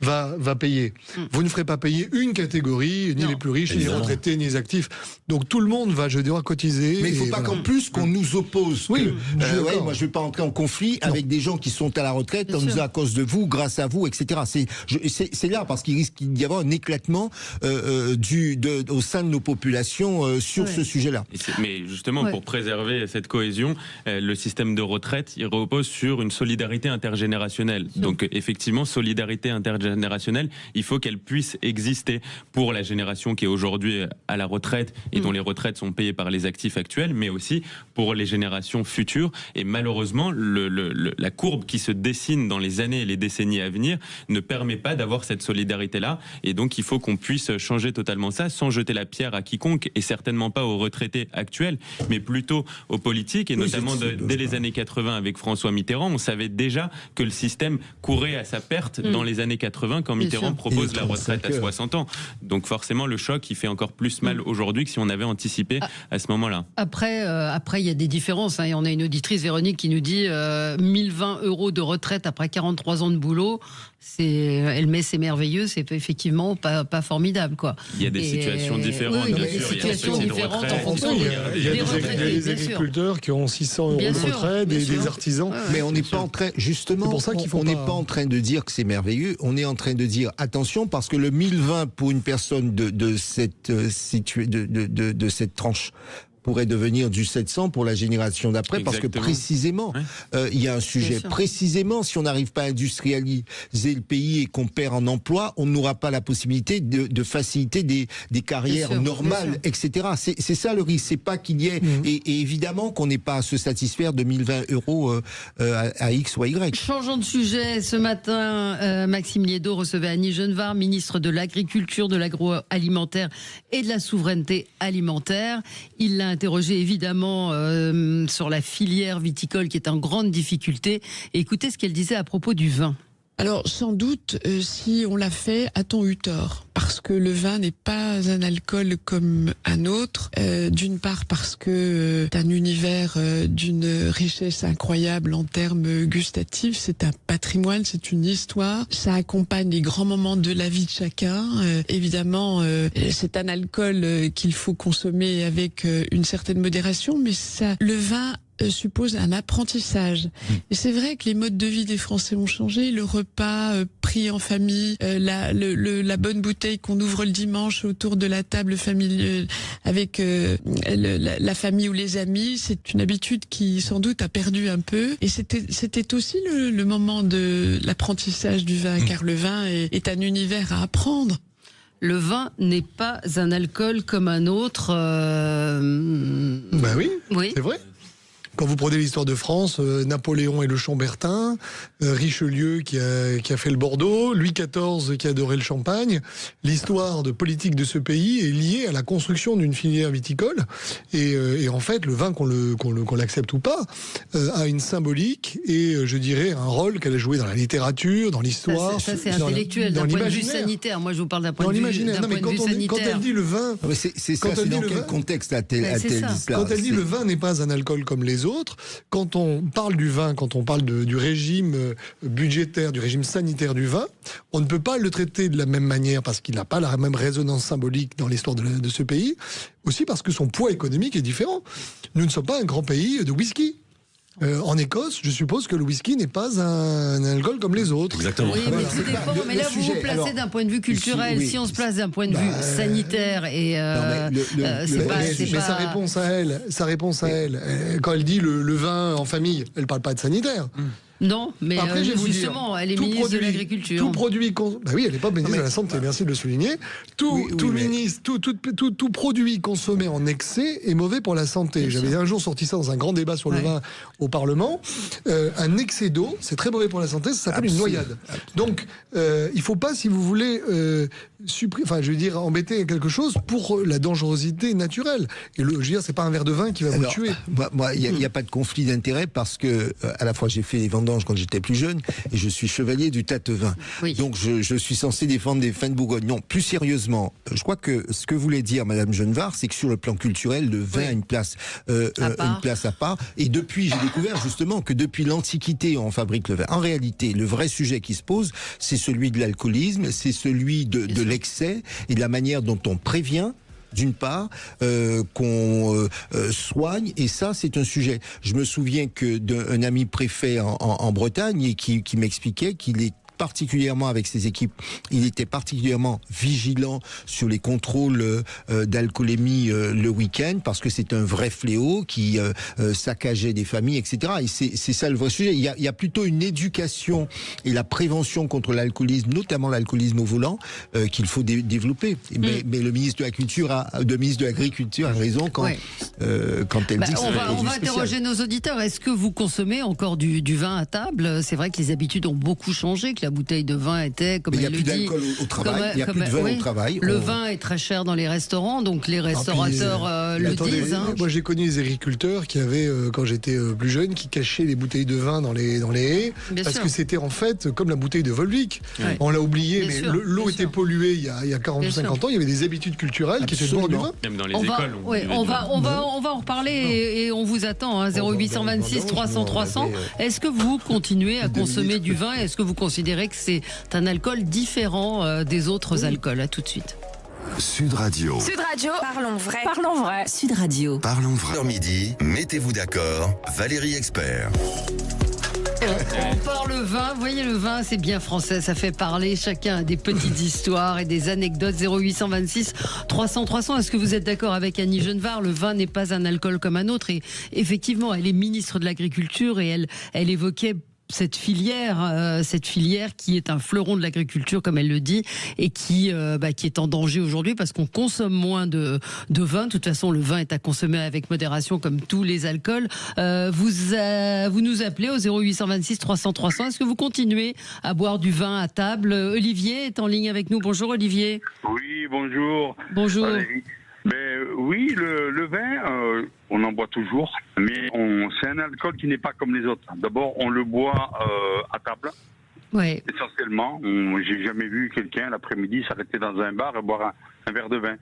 va payer. Vous ne ferez pas payer une catégorie, ni les plus riches, ni les retraités, ni les actifs. Donc tout le monde va, je dirais, cotiser. Mais il ne faut pas qu'en plus qu'on nous oppose. Moi, je ne vais pas entrer en conflit avec des gens qui sont à la retraite en disant à cause de vous, grâce à vous, etc. C'est là, parce qu'il risque d'y avoir un éclatement au sein de nos populations sur ce sujet-là. Mais justement, pour préserver cette cohésion, le système de retraite, il repose sur une solidarité intergénérationnelle. Donc effectivement, solidarité intergénérationnelle, il faut qu'elle puisse exister pour la génération qui est aujourd'hui à la retraite et dont les retraites sont payées par les actifs actuels, mais aussi pour les générations futures. Et malheureusement, la courbe qui se dessine dans les années et les décennies à venir ne permet pas d'avoir cette solidarité-là. Et donc, il faut qu'on puisse changer totalement ça sans jeter la pierre à quiconque, et certainement pas aux retraités actuels, mais plutôt aux politiques. Et notamment, dès les années 80, avec François Mitterrand, on savait déjà que le système courait à sa perte dans les années 80. 80 quand Mitterrand propose la retraite à 60 ans. Donc forcément, le choc, il fait encore plus mal aujourd'hui que si on avait anticipé à ce moment-là. Après, il y a des différences. Et on a une auditrice, Véronique, qui nous dit 1020 € de retraite après 43 ans de boulot. Elle met c'est merveilleux, c'est effectivement pas formidable, quoi. Il y a des situations différentes, bien sûr. Il y a des situations différentes en fonction il y a des agriculteurs qui ont 600 € de retraite, des artisans. Mais on n'est pas en train, justement, on n'est pas en train de dire que c'est merveilleux. On est en train de dire attention, parce que le 1020 pour une personne de cette tranche pourrait devenir du 700 pour la génération d'après, parce que précisément, il y a un sujet. Précisément, si on n'arrive pas à industrialiser le pays et qu'on perd en emploi, on n'aura pas la possibilité de faciliter des carrières normales, etc. C'est ça le risque. C'est pas qu'il y ait, et évidemment qu'on n'ait pas à se satisfaire de 1020 € à X ou à Y. Changeons de sujet. Ce matin, Maxime Liédot recevait Annie Genevard, ministre de l'Agriculture, de l'Agroalimentaire et de la Souveraineté Alimentaire. Il l'a interrogé évidemment sur la filière viticole qui est en grande difficulté. Et écoutez ce qu'elle disait à propos du vin. Alors sans doute, si on l'a fait, a-t-on eu tort ? Parce que le vin n'est pas un alcool comme un autre. D'une part parce que c'est un univers d'une richesse incroyable en termes gustatifs. C'est un patrimoine, c'est une histoire. Ça accompagne les grands moments de la vie de chacun. Évidemment, c'est un alcool qu'il faut consommer avec une certaine modération, mais le vin suppose un apprentissage. Et c'est vrai que les modes de vie des Français ont changé. Le repas pris en famille, la bonne bouteille qu'on ouvre le dimanche autour de la table familiale avec la famille ou les amis, c'est une habitude qui sans doute a perdu un peu. Et c'était aussi le moment de l'apprentissage du vin, car le vin est un univers à apprendre. Le vin n'est pas un alcool comme un autre. Ben oui, c'est vrai. Quand vous prenez l'histoire de France, Napoléon et le Chambertin, Richelieu qui a fait le Bordeaux, Louis XIV qui adorait le champagne, l'histoire de politique de ce pays est liée à la construction d'une filière viticole. Et en fait, le vin, qu'on l'accepte ou pas, a une symbolique et je dirais un rôle qu'elle a joué dans la littérature, dans l'histoire. Ça c'est intellectuel, d'un point de vue sanitaire. Moi, je vous parle d'un point de vue sanitaire. Quand elle dit le vin, c'est dans quel contexte a-t-elle dit cela ? Quand elle dit le vin n'est pas un alcool comme les autres, quand on parle du vin, quand on parle du régime budgétaire, du régime sanitaire du vin, on ne peut pas le traiter de la même manière parce qu'il n'a pas la même résonance symbolique dans l'histoire de ce pays, aussi parce que son poids économique est différent. Nous ne sommes pas un grand pays de whisky. En Écosse, je suppose que le whisky n'est pas un alcool comme les autres. Exactement. Oui, mais tout dépend. Mais là, vous vous placez d'un point de vue culturel. Si on se place d'un point de vue sanitaire et mais sa réponse à elle, quand elle dit le vin en famille, elle parle pas de sanitaire. Non, mais après, justement, elle est ministre de l'Agriculture. Tout produit, oui, elle n'est pas ministre de la Santé, merci de le souligner. Tout produit consommé en excès est mauvais pour la santé. J'avais un jour sorti ça dans un grand débat sur le vin au Parlement. Un excès d'eau, c'est très mauvais pour la santé, ça s'appelle une noyade. Donc, il ne faut pas, si vous voulez, embêter quelque chose pour la dangerosité naturelle. Et c'est pas un verre de vin qui va vous tuer. Moi, il n'y a pas de conflit d'intérêt parce que, à la fois, j'ai fait les vendanges quand j'étais plus jeune et je suis chevalier du Tatevin. Oui. Donc je suis censé défendre des vins de Bourgogne. Non, plus sérieusement, je crois que ce que voulait dire Madame Genevard, c'est que sur le plan culturel, le vin a une place à part. Et depuis, j'ai découvert justement que depuis l'Antiquité, on fabrique le vin. En réalité, le vrai sujet qui se pose, c'est celui de l'alcoolisme, c'est celui de l'excès et de la manière dont on prévient. D'une part, qu'on soigne, et ça, c'est un sujet. Je me souviens d'un ami préfet en Bretagne et qui m'expliquait qu'il est particulièrement avec ses équipes, il était particulièrement vigilant sur les contrôles d'alcoolémie le week-end parce que c'est un vrai fléau qui saccageait des familles, etc. Et c'est ça le vrai sujet. Il y a plutôt une éducation et la prévention contre l'alcoolisme, notamment l'alcoolisme au volant, qu'il faut développer. Mais le ministre de la Culture ministre de l'Agriculture a raison quand elle dit que on va interroger nos auditeurs. Est-ce que vous consommez encore du vin à table ? C'est vrai que les habitudes ont beaucoup changé, que la bouteille de vin était, comme elle le dit... Il n'y a plus d'alcool au travail, il n'y a plus de vin au travail. Le vin est très cher dans les restaurants, donc les restaurateurs le disent. Moi, j'ai connu des agriculteurs qui avaient, quand j'étais plus jeune, qui cachaient les bouteilles de vin dans les haies, parce que c'était en fait comme la bouteille de Volvic. Ouais. On l'a oublié, mais l'eau était polluée il y a 40 ou 50 ans. Il y avait des habitudes culturelles qui étaient de boire du vin. Même dans les écoles. On va en reparler et on vous attend. 0826 300 300. Est-ce que vous continuez à consommer du vin? Est-ce que vous considérez que c'est un alcool différent des autres alcools? À tout de suite. Sud Radio. Sud Radio. Parlons vrai. Parlons vrai. Sud Radio. Parlons vrai. Midi, mettez-vous d'accord. Valérie Expert. On parle vin, vous voyez, le vin c'est bien français, ça fait parler, chacun a des petites histoires et des anecdotes. 0826 300 300. Est-ce que vous êtes d'accord avec Annie Genevard? Le vin n'est pas un alcool comme un autre, et effectivement elle est ministre de l'Agriculture et elle évoquait cette filière qui est un fleuron de l'agriculture, comme elle le dit, et qui est en danger aujourd'hui parce qu'on consomme moins de vin. De toute façon, le vin est à consommer avec modération, comme tous les alcools. Vous nous appelez au 0826 300 300. Est-ce que vous continuez à boire du vin à table? Olivier est en ligne avec nous. Bonjour Olivier. Oui, bonjour. Bonjour. Valérie. Mais oui, le vin, on en boit toujours, mais c'est un alcool qui n'est pas comme les autres. D'abord, on le boit à table, essentiellement. J'ai jamais vu quelqu'un l'après-midi s'arrêter dans un bar et boire un verre de vin.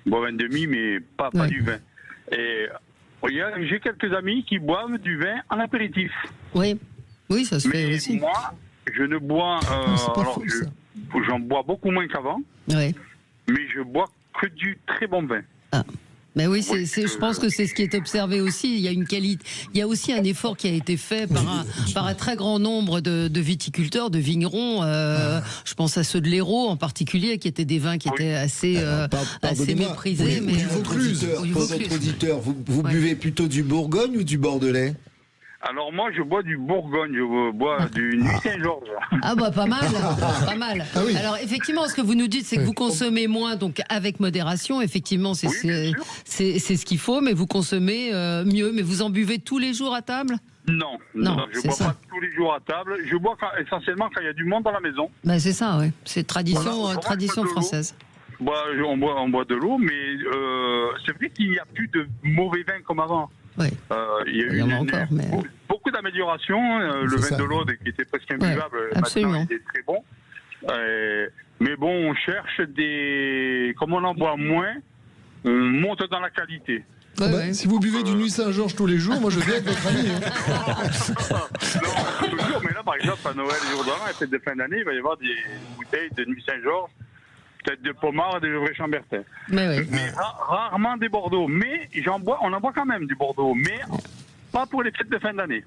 Boire un demi, mais pas du vin. Et j'ai quelques amis qui boivent du vin en apéritif. Oui, ça se fait aussi. Mais moi, je ne bois... j'en bois beaucoup moins qu'avant, mais je bois que du très bon vin. Mais oui, je pense que c'est ce qui est observé aussi. Il y a une qualité, il y a aussi un effort qui a été fait par un très grand nombre de viticulteurs, de vignerons. Je pense à ceux de l'Hérault en particulier, qui étaient des vins qui étaient assez méprisés. Mais pour votre auditeur, vous buvez plutôt du Bourgogne ou du Bordelais? Alors moi, je bois du Bourgogne, je bois du Nuit Saint-Georges. Ah bah pas mal, pas mal. Ah oui. Alors effectivement, ce que vous nous dites, c'est que vous consommez moins, donc avec modération. Effectivement, c'est ce qu'il faut, mais vous consommez mieux. Mais vous en buvez tous les jours à table? Non, je ne bois pas tous les jours à table. Je bois essentiellement quand il y a du monde dans la maison. Bah c'est ça, oui. C'est tradition française. On boit de l'eau, mais c'est vrai qu'il n'y a plus de mauvais vin comme avant. Ouais. Il y a eu beaucoup d'améliorations. Le vin de l'Aude qui était presque imbuvable, maintenant il est très bon. Mais bon, on cherche comme on en boit moins, on monte dans la qualité. Si vous buvez du Nuit Saint-Georges tous les jours, moi je viens avec votre ami. Non, toujours, mais là par exemple à Noël, les jours d'avant, à la fête de fin d'année, il va y avoir des bouteilles de Nuit Saint-Georges, peut-être de Pommard et de Gevrey-Chambertin. Mais rarement des Bordeaux. Mais on en boit quand même du Bordeaux, mais pas pour les fêtes de fin d'année.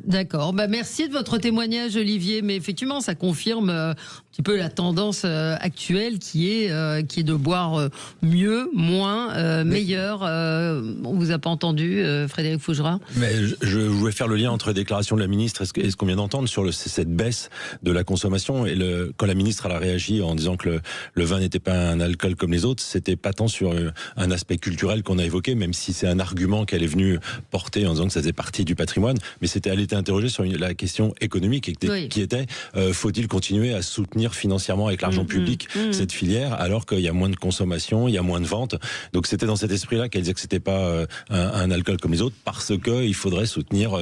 D'accord. Merci de votre témoignage, Olivier. Mais effectivement, ça confirme un petit peu la tendance actuelle qui est de boire mieux, moins, meilleur. On vous a pas entendu, Frédéric Fougerat? Mais je voulais faire le lien entre les déclarations de la ministre et ce qu'on vient d'entendre sur cette baisse de la consommation. Et quand la ministre elle a réagi en disant que le vin n'était pas un alcool comme les autres, c'était pas tant sur un aspect culturel qu'on a évoqué, même si c'est un argument qu'elle est venue porter en disant que ça faisait partie du patrimoine, mais elle était interrogée sur la question économique qui était faut-il continuer à soutenir financièrement avec l'argent public cette filière alors qu'il y a moins de consommation, il y a moins de ventes. Donc c'était dans cet esprit-là qu'elle disait que c'était pas un alcool comme les autres, parce que il faudrait soutenir,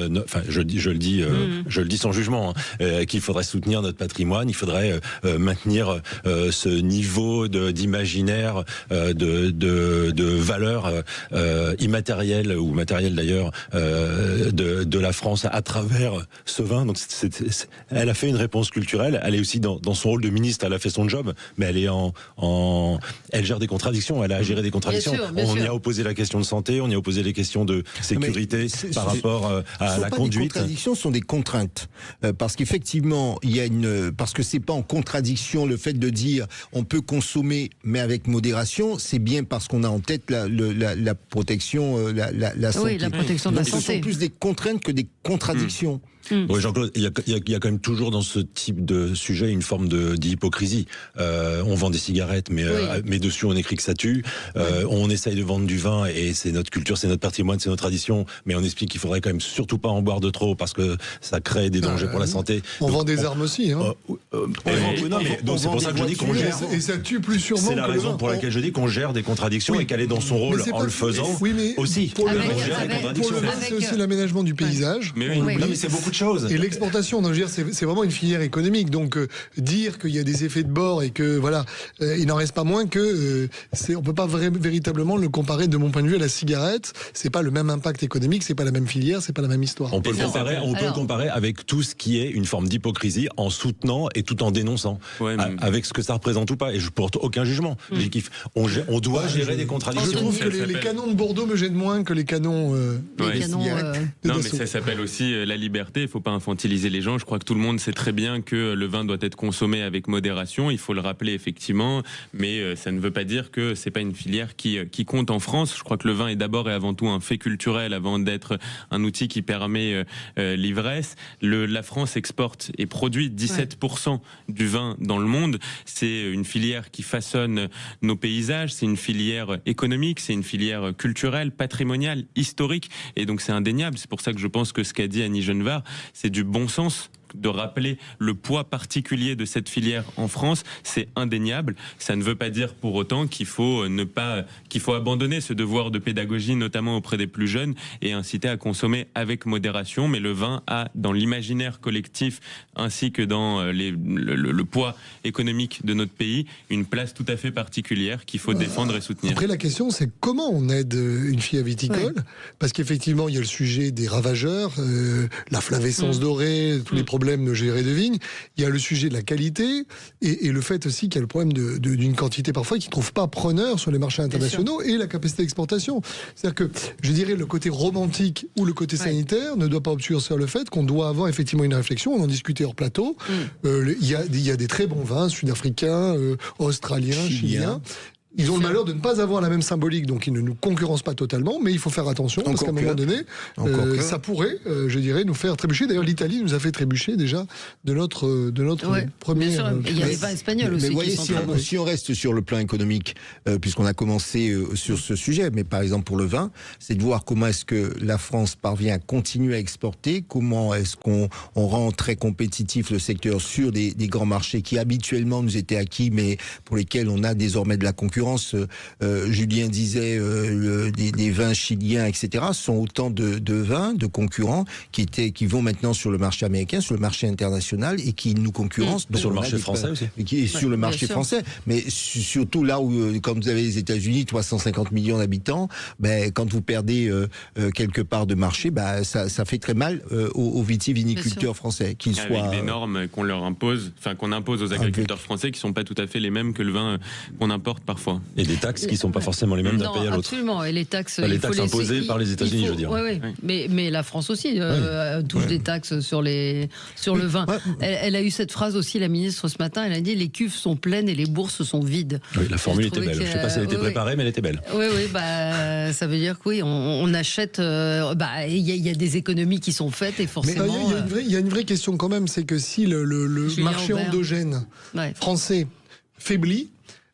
je le dis sans jugement, qu'il faudrait soutenir notre patrimoine, il faudrait maintenir ce niveau d'imaginaire, de valeurs immatérielles ou matérielles d'ailleurs de la France à travers ce vin. Donc elle a fait une réponse culturelle. Elle est aussi dans son rôle de ministre. Elle a fait son job, mais elle est elle gère des contradictions. Elle a géré des contradictions. Bien sûr. On y a opposé la question de santé, on y a opposé les questions de sécurité par rapport à la conduite. Les contradictions sont des contraintes, parce qu'effectivement parce que c'est pas en contradiction le fait de dire on peut consommer mais avec modération. C'est bien parce qu'on a en tête la protection, la santé. Oui, la protection de la santé. Ce sont plus des contraintes que des contradictions. Oui, Jean-Claude, il y a quand même toujours dans ce type de sujet une forme d'hypocrisie. On vend des cigarettes, mais dessus on écrit que ça tue. On essaye de vendre du vin et c'est notre culture, c'est notre patrimoine, c'est notre tradition, mais on explique qu'il faudrait quand même surtout pas en boire de trop parce que ça crée des dangers pour la santé. On vend des armes aussi. Hein. C'est pour ça que je dis qu'on gère. Et ça tue plus sûrement. C'est la raison pour laquelle je dis qu'on gère des contradictions et qu'elle est dans son rôle en le faisant aussi. Pour le vin, c'est aussi l'aménagement du paysage. Mais c'est beaucoup de choses. Et l'exportation, c'est vraiment une filière économique. Donc dire qu'il y a des effets de bord et que voilà, il n'en reste pas moins que on peut pas véritablement le comparer de mon point de vue à la cigarette. C'est pas le même impact économique, c'est pas la même filière, c'est pas la même histoire. On peut le comparer avec tout ce qui est une forme d'hypocrisie en soutenant et tout en dénonçant, avec ce que ça représente ou pas. Et je porte aucun jugement. On doit gérer des contradictions. Je trouve que les canons de Bordeaux me gênent moins que les canons. Non, mais ça s'appelle aussi la liberté. Il faut pas infantiliser les gens. Je crois que tout le monde sait très bien que le vin doit être consommé avec modération. Il faut le rappeler effectivement, mais ça ne veut pas dire que c'est pas une filière qui compte en France. Je crois que le vin est d'abord et avant tout un fait culturel avant d'être un outil qui permet l'ivresse. La France exporte et produit 17% du vin dans le monde. C'est une filière qui façonne nos paysages. C'est une filière économique. C'est une filière culturelle, patrimoniale, historique. Et donc c'est indéniable. C'est pour ça que je pense que ce qu'a dit Annie Genevard, c'est du bon sens. De rappeler le poids particulier de cette filière en France, c'est indéniable. Ça ne veut pas dire pour autant qu'il faut abandonner ce devoir de pédagogie, notamment auprès des plus jeunes, et inciter à consommer avec modération. Mais le vin a, dans l'imaginaire collectif, ainsi que dans le poids économique de notre pays, une place tout à fait particulière qu'il faut défendre et soutenir. Après, la question, c'est comment on aide une filière viticole, parce qu'effectivement, il y a le sujet des ravageurs, la flavescence dorée, tous les problèmes de gérer de vignes. Il y a le sujet de la qualité et le fait aussi qu'il y a le problème d'une quantité parfois qui ne trouve pas preneur sur les marchés internationaux et la capacité d'exportation. C'est-à-dire que, je dirais, le côté romantique ou le côté sanitaire ne doit pas obscurcir le fait qu'on doit avoir effectivement une réflexion. On en discutait hors plateau. Il y a des très bons vins sud-africains, australiens, chiliens. Ils ont le malheur de ne pas avoir la même symbolique, donc ils ne nous concurrencent pas totalement, mais il faut faire attention, parce qu'à un moment donné, ça pourrait, je dirais, nous faire trébucher. D'ailleurs, l'Italie nous a fait trébucher déjà de notre premier... Il y a les vins espagnols aussi. Mais voyez, si on reste sur le plan économique, puisqu'on a commencé sur ce sujet, mais par exemple pour le vin, c'est de voir comment est-ce que la France parvient à continuer à exporter, comment est-ce qu'on rend très compétitif le secteur sur des grands marchés qui habituellement nous étaient acquis, mais pour lesquels on a désormais de la concurrence. Julien disait des vins chiliens, etc. sont autant de vins, de concurrents qui vont maintenant sur le marché américain, sur le marché international et qui nous concurrencent. Sur le marché français aussi. Sur le marché français, mais surtout là où, comme vous avez les États-Unis, 350 millions d'habitants, quand vous perdez quelque part de marché, ça fait très mal aux vitiviniculteurs français, qu'ils soient avec des normes qu'on leur impose, qu'on impose aux agriculteurs français qui sont pas tout à fait les mêmes que le vin qu'on importe parfois. Et des taxes qui ne sont pas forcément les mêmes d'un pays à l'autre. Absolument, et les taxes, imposées par les États-Unis, je veux dire. Oui. Mais la France aussi touche des taxes sur le vin. Elle a eu cette phrase aussi, la ministre, ce matin. Elle a dit: les cuves sont pleines et les bourses sont vides. Oui, la formule était belle. Je ne sais pas si elle était préparée, mais elle était belle. Oui, ça veut dire que oui, on achète. Il y a des économies qui sont faites et forcément. Mais il y a une vraie question quand même, c'est que si le marché endogène français faiblit,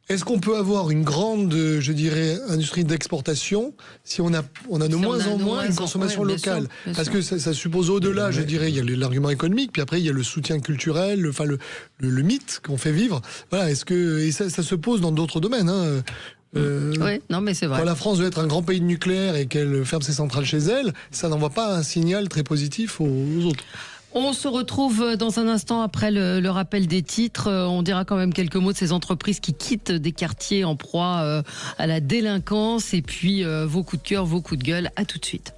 est-ce qu'on peut avoir une grande, je dirais, industrie d'exportation si on a de moins en moins une consommation locale? Parce que ça suppose au-delà, je dirais, il y a l'argument économique, puis après il y a le soutien culturel, le mythe qu'on fait vivre. Voilà, et ça se pose dans d'autres domaines. Non, mais c'est vrai. Quand la France veut être un grand pays de nucléaire et qu'elle ferme ses centrales chez elle, ça n'envoie pas un signal très positif aux autres. On se retrouve dans un instant après le rappel des titres. On dira quand même quelques mots de ces entreprises qui quittent des quartiers en proie à la délinquance. Et puis vos coups de cœur, vos coups de gueule. À tout de suite.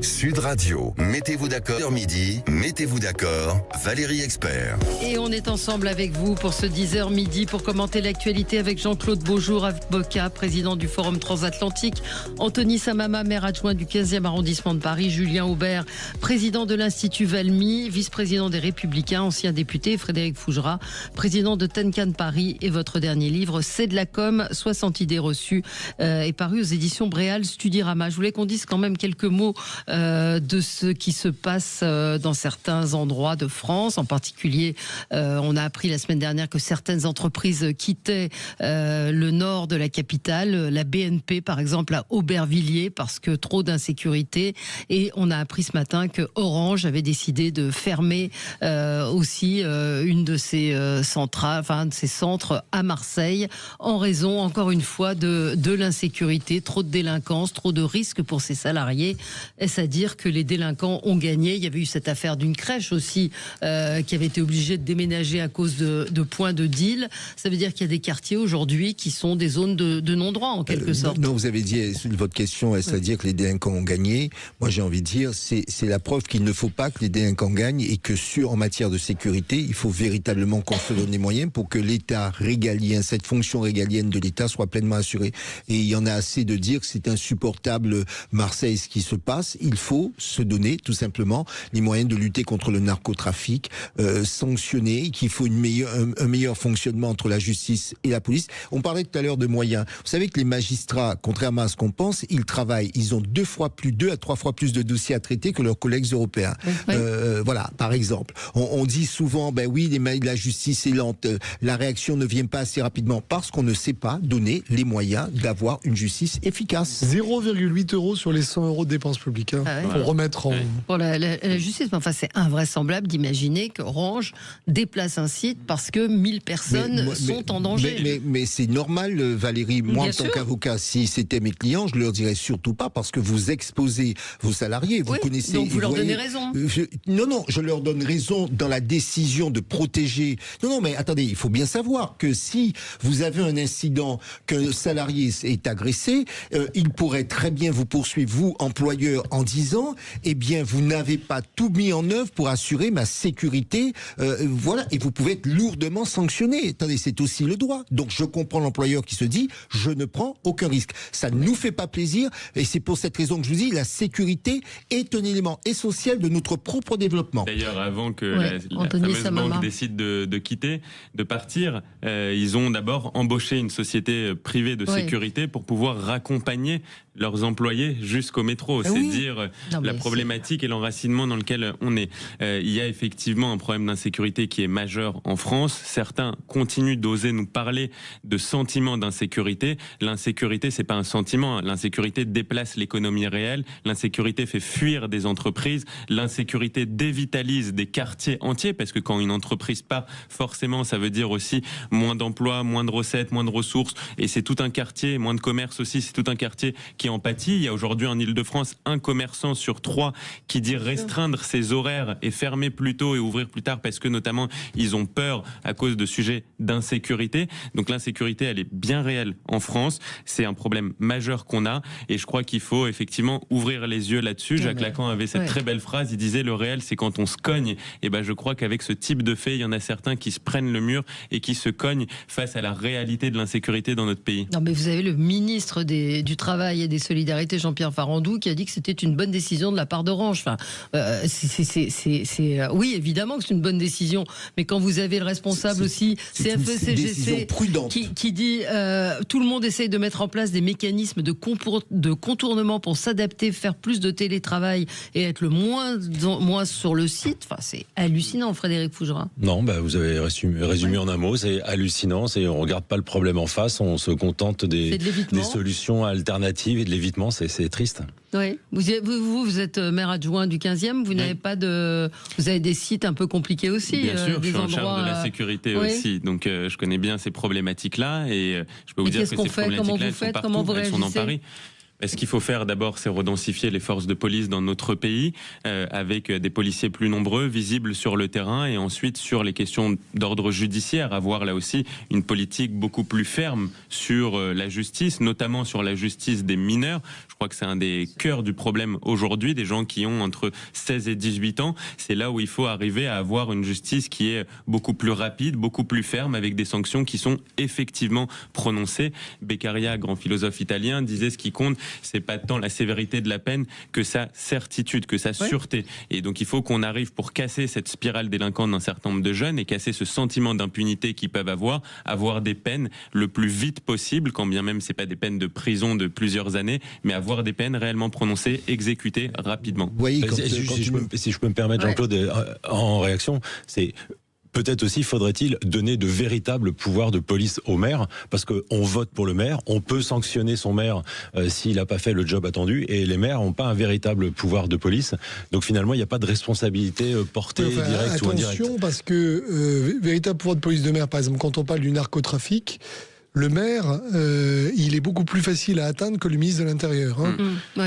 Sud Radio, mettez-vous d'accord, midi, mettez-vous d'accord, Valérie Expert. Et on est ensemble avec vous pour ce 10h midi pour commenter l'actualité avec Jean-Claude Beaujour, avocat, président du Forum Transatlantique, Anthony Samama, maire adjoint du 15e arrondissement de Paris, Julien Aubert, président de l'Institut Valmy, vice-président des Républicains, ancien député, Frédéric Fougera, président de Tenkan Paris, et votre dernier livre, C'est de la com, 60 idées reçues, est paru aux éditions Bréal Studirama. Je voulais qu'on dise quand même quelques mots de ce qui se passe dans certains endroits de France. En particulier, on a appris la semaine dernière que certaines entreprises quittaient le nord de la capitale, la BNP par exemple à Aubervilliers, parce que trop d'insécurité. Et on a appris ce matin que Orange avait décidé de fermer aussi une de ses centrales, enfin de ses centres à Marseille, en raison, encore une fois, de l'insécurité, trop de délinquance, trop de risques pour ses salariés. Est-ce à dire que les délinquants ont gagné? Il y avait eu cette affaire d'une crèche aussi qui avait été obligée de déménager à cause de points de deal. Ça veut dire qu'il y a des quartiers aujourd'hui qui sont des zones de non-droit en quelque sorte. Non, vous avez dit, votre question, est-ce à dire que les délinquants ont gagné? Moi j'ai envie de dire, c'est la preuve qu'il ne faut pas que les délinquants gagnent et que en matière de sécurité, il faut véritablement qu'on se donne les moyens pour que l'État régalien, cette fonction régalienne de l'État soit pleinement assurée. Et il y en a assez de dire que c'est insupportable Marseille ce qui se passe. Il faut se donner tout simplement les moyens de lutter contre le narcotrafic, sanctionner, qu'il faut un meilleur fonctionnement entre la justice et la police. On parlait tout à l'heure de moyens. Vous savez que les magistrats, contrairement à ce qu'on pense, ils travaillent, ils ont 2 à 3 fois plus de dossiers à traiter que leurs collègues européens. Oui. Voilà, par exemple. On dit souvent, ben oui, la justice est lente, la réaction ne vient pas assez rapidement parce qu'on ne sait pas donner les moyens d'avoir une justice efficace. 0,8 € sur les 100 € de dépenses publiques, pour remettre en... Pour la justice, enfin c'est invraisemblable d'imaginer qu'Orange déplace un site parce que 1000 personnes sont en danger. Mais c'est normal, Valérie. Moi, en tant qu'avocat, si c'était mes clients, je leur dirais surtout pas parce que vous exposez vos salariés. Vous connaissez. Donc vous leur donnez raison. Non, je leur donne raison dans la décision de protéger. Non, mais attendez, il faut bien savoir que si vous avez un incident, qu'un salarié est agressé, il pourrait très bien vous poursuivre, vous, employeur, en disant, eh bien, vous n'avez pas tout mis en œuvre pour assurer ma sécurité. Voilà, et vous pouvez être lourdement sanctionné. Attendez, c'est aussi le droit. Donc je comprends l'employeur qui se dit, je ne prends aucun risque. Ça ne nous fait pas plaisir, et c'est pour cette raison que je vous dis, la sécurité est un élément essentiel de notre propre développement. D'ailleurs, avant que la fameuse banque décide de quitter, de partir, ils ont d'abord embauché une société privée de sécurité pour pouvoir raccompagner leurs employés jusqu'au métro. C'est dire la problématique et l'enracinement dans lequel on est. Il y a effectivement un problème d'insécurité qui est majeur en France. Certains continuent d'oser nous parler de sentiment d'insécurité. L'insécurité, c'est pas un sentiment. L'insécurité déplace l'économie réelle. L'insécurité fait fuir des entreprises. L'insécurité dévitalise des quartiers entiers parce que quand une entreprise part, forcément, ça veut dire aussi moins d'emplois, moins de recettes, moins de ressources. Et c'est tout un quartier, moins de commerce aussi, c'est tout un quartier qui en pâtit. Il y a aujourd'hui en Ile-de-France un commerçant sur 3 qui dit restreindre ses horaires et fermer plus tôt et ouvrir plus tard parce que notamment ils ont peur à cause de sujets d'insécurité. Donc l'insécurité, elle est bien réelle en France. C'est un problème majeur qu'on a et je crois qu'il faut effectivement ouvrir les yeux là-dessus. Jacques Lacan avait cette très belle phrase, il disait le réel c'est quand on se cogne. Et ben je crois qu'avec ce type de fait, il y en a certains qui se prennent le mur et qui se cognent face à la réalité de l'insécurité dans notre pays. Non mais vous avez le ministre du Travail et des Solidarités, Jean-Pierre Farandou, qui a dit que c'était une bonne décision de la part d'Orange. Enfin, oui, évidemment que c'est une bonne décision, mais quand vous avez le responsable aussi, CFE-CGC, qui dit tout le monde essaye de mettre en place des mécanismes de contournement pour s'adapter, faire plus de télétravail et être le moins sur le site. Enfin, c'est hallucinant, Frédéric Fougera. Non, vous avez résumé en un mot, c'est hallucinant. On regarde pas le problème en face, on se contente des solutions alternatives et de l'évitement, c'est triste. Oui. Vous êtes maire adjoint du 15e, vous n'avez pas de... Vous avez des sites un peu compliqués aussi. Bien sûr, je suis en charge de la sécurité aussi, donc je connais bien ces problématiques-là et je peux vous dire que ces problématiques-là, elles sont partout, elles sont dans Paris. Ce qu'il faut faire d'abord, c'est redensifier les forces de police dans notre pays avec des policiers plus nombreux, visibles sur le terrain et ensuite sur les questions d'ordre judiciaire, avoir là aussi une politique beaucoup plus ferme sur la justice, notamment sur la justice des mineurs. Je crois que c'est un des cœurs du problème aujourd'hui, des gens qui ont entre 16 et 18 ans. C'est là où il faut arriver à avoir une justice qui est beaucoup plus rapide, beaucoup plus ferme, avec des sanctions qui sont effectivement prononcées. Beccaria, grand philosophe italien, disait ce qui compte, c'est pas tant la sévérité de la peine que sa certitude, que sa sûreté. Et donc il faut qu'on arrive, pour casser cette spirale délinquante d'un certain nombre de jeunes et casser ce sentiment d'impunité qu'ils peuvent avoir des peines le plus vite possible, quand bien même c'est pas des peines de prison de plusieurs années, mais avoir des peines réellement prononcées, exécutées rapidement. Vous voyez, si je peux me permettre, Jean-Claude, en réaction, c'est... Peut-être aussi faudrait-il donner de véritables pouvoirs de police au maire, parce qu'on vote pour le maire, on peut sanctionner son maire s'il n'a pas fait le job attendu, et les maires n'ont pas un véritable pouvoir de police. Donc finalement, il n'y a pas de responsabilité portée directe ou indirecte. Attention, parce que véritable pouvoir de police de maire, par exemple, quand on parle du narcotrafic, le maire, il est beaucoup plus facile à atteindre que le ministre de l'Intérieur.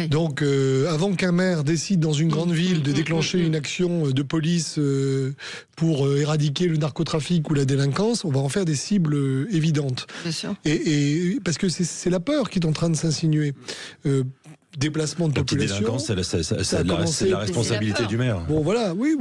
Donc, avant qu'un maire décide dans une grande ville de déclencher une action de police pour éradiquer le narcotrafic ou la délinquance, on va en faire des cibles évidentes. Bien sûr. Et parce que c'est la peur qui est en train de s'insinuer. Déplacement de population. C'est la responsabilité du maire. Bon, voilà, oui.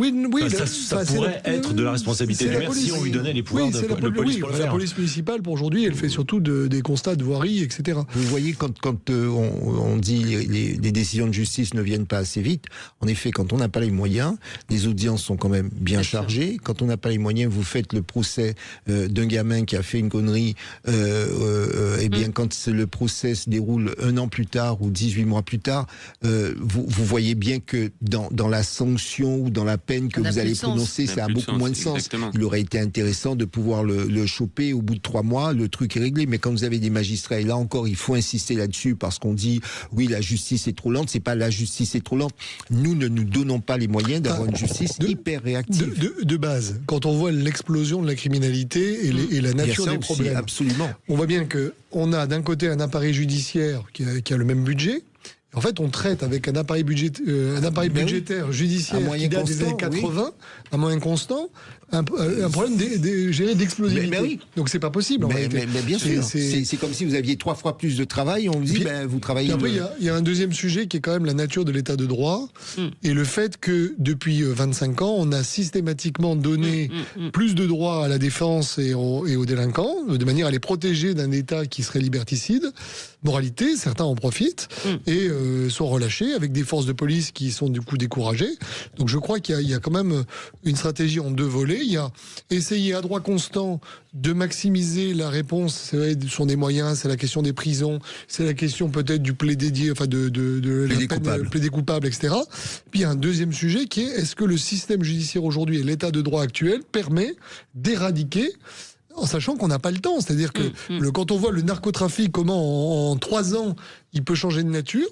Ça pourrait être de la responsabilité du maire si on lui donnait les pouvoirs de police pour le faire. La police municipale, pour aujourd'hui, elle fait surtout des constats de voirie, etc. Vous voyez, quand on dit les décisions de justice ne viennent pas assez vite, en effet, quand on n'a pas les moyens, les audiences sont quand même bien chargées. Quand on n'a pas les moyens, vous faites le procès d'un gamin qui a fait une connerie, et bien, quand le procès se déroule 1 an plus tard ou 18 mois plus tard, vous voyez bien que dans la sanction ou dans la peine que vous allez prononcer, ça a beaucoup moins de sens. Exactement. Il aurait été intéressant de pouvoir le choper au bout de 3 mois, le truc est réglé. Mais quand vous avez des magistrats, et là encore, il faut insister là-dessus, parce qu'on dit, oui, la justice est trop lente, c'est pas la justice est trop lente. Nous ne nous donnons pas les moyens d'avoir une justice hyper réactive. De base, quand on voit l'explosion de la criminalité et la nature des problèmes, absolument. On voit bien qu'on a d'un côté un appareil judiciaire qui a le même budget. En fait, on traite avec un appareil budgétaire judiciaire qui date des années 80, à moyen constant, un problème géré d'explosivité. Oui. Donc c'est pas possible. Mais bien sûr, c'est comme si vous aviez 3 fois plus de travail. On vous dit, vous travaillez. Après, il y a un deuxième sujet qui est quand même la nature de l'état de droit et le fait que depuis 25 ans, on a systématiquement donné plus de droits à la défense et aux délinquants, de manière à les protéger d'un État qui serait liberticide. Moralité, certains en profitent et sont relâchés avec des forces de police qui sont du coup découragées. Donc je crois qu'il y a quand même une stratégie en 2 volets. Il y a essayer à droit constant de maximiser la réponse. C'est vrai, ce sont des moyens, c'est la question des prisons, c'est la question peut-être du plaidé, enfin de plaidé coupable, etc. Puis il y a un deuxième sujet qui est, est-ce que le système judiciaire aujourd'hui et l'état de droit actuel permet d'éradiquer, en sachant qu'on n'a pas le temps. C'est-à-dire que quand on voit le narcotrafic, comment en 3 ans, il peut changer de nature,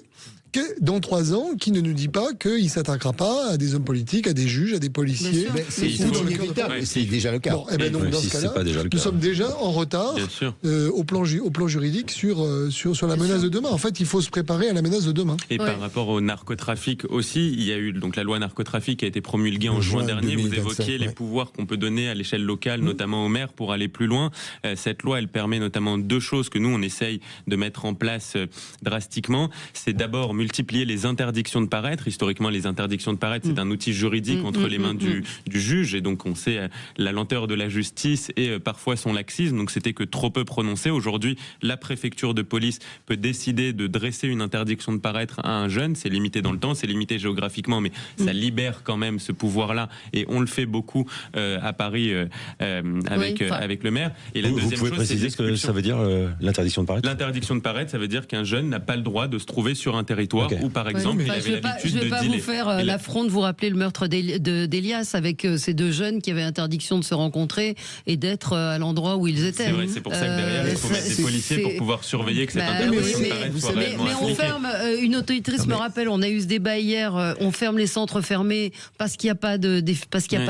dans 3 ans, qui ne nous dit pas qu'il ne s'attaquera pas à des hommes politiques, à des juges, à des policiers. C'est inévitable. C'est déjà le cas. Bon, donc, dans ce cas-là, nous sommes déjà en retard au plan juridique sur la menace de demain. En fait, il faut se préparer à la menace de demain. Et par rapport au narcotrafic aussi, il y a eu donc la loi narcotrafic qui a été promulguée en juin dernier. 2025, vous évoquiez les pouvoirs qu'on peut donner à l'échelle locale, notamment aux maires, pour aller plus loin. Cette loi, elle permet notamment 2 choses que nous, on essaye de mettre en place drastiquement. C'est d'abord multiplier les interdictions de paraître. Historiquement, les interdictions de paraître, c'est un outil juridique entre les mains du juge, et donc on sait la lenteur de la justice et parfois son laxisme, donc c'était que trop peu prononcé. Aujourd'hui, la préfecture de police peut décider de dresser une interdiction de paraître à un jeune. C'est limité dans le temps, c'est limité géographiquement, mais ça libère quand même ce pouvoir-là, et on le fait beaucoup à Paris avec le maire. Et la deuxième chose, préciser ce que ça veut dire, l'interdiction de paraître. L'interdiction de paraître, ça veut dire qu'un jeune n'a pas le droit de se trouver sur un territoire où, par exemple, il avait l'habitude de dealer. Je ne vais pas vous faire l'affront de vous rappeler le meurtre d'Elias avec ces 2 jeunes qui avaient interdiction de se rencontrer et d'être à l'endroit où ils étaient. C'est vrai, c'est pour ça que derrière, il faut mettre des policiers pour pouvoir surveiller que cette interdiction de paraître soit réellement appliquée. Mais on ferme, une autoritrice me rappelle, on a eu ce débat hier, on ferme les centres fermés parce qu'il n'y a pas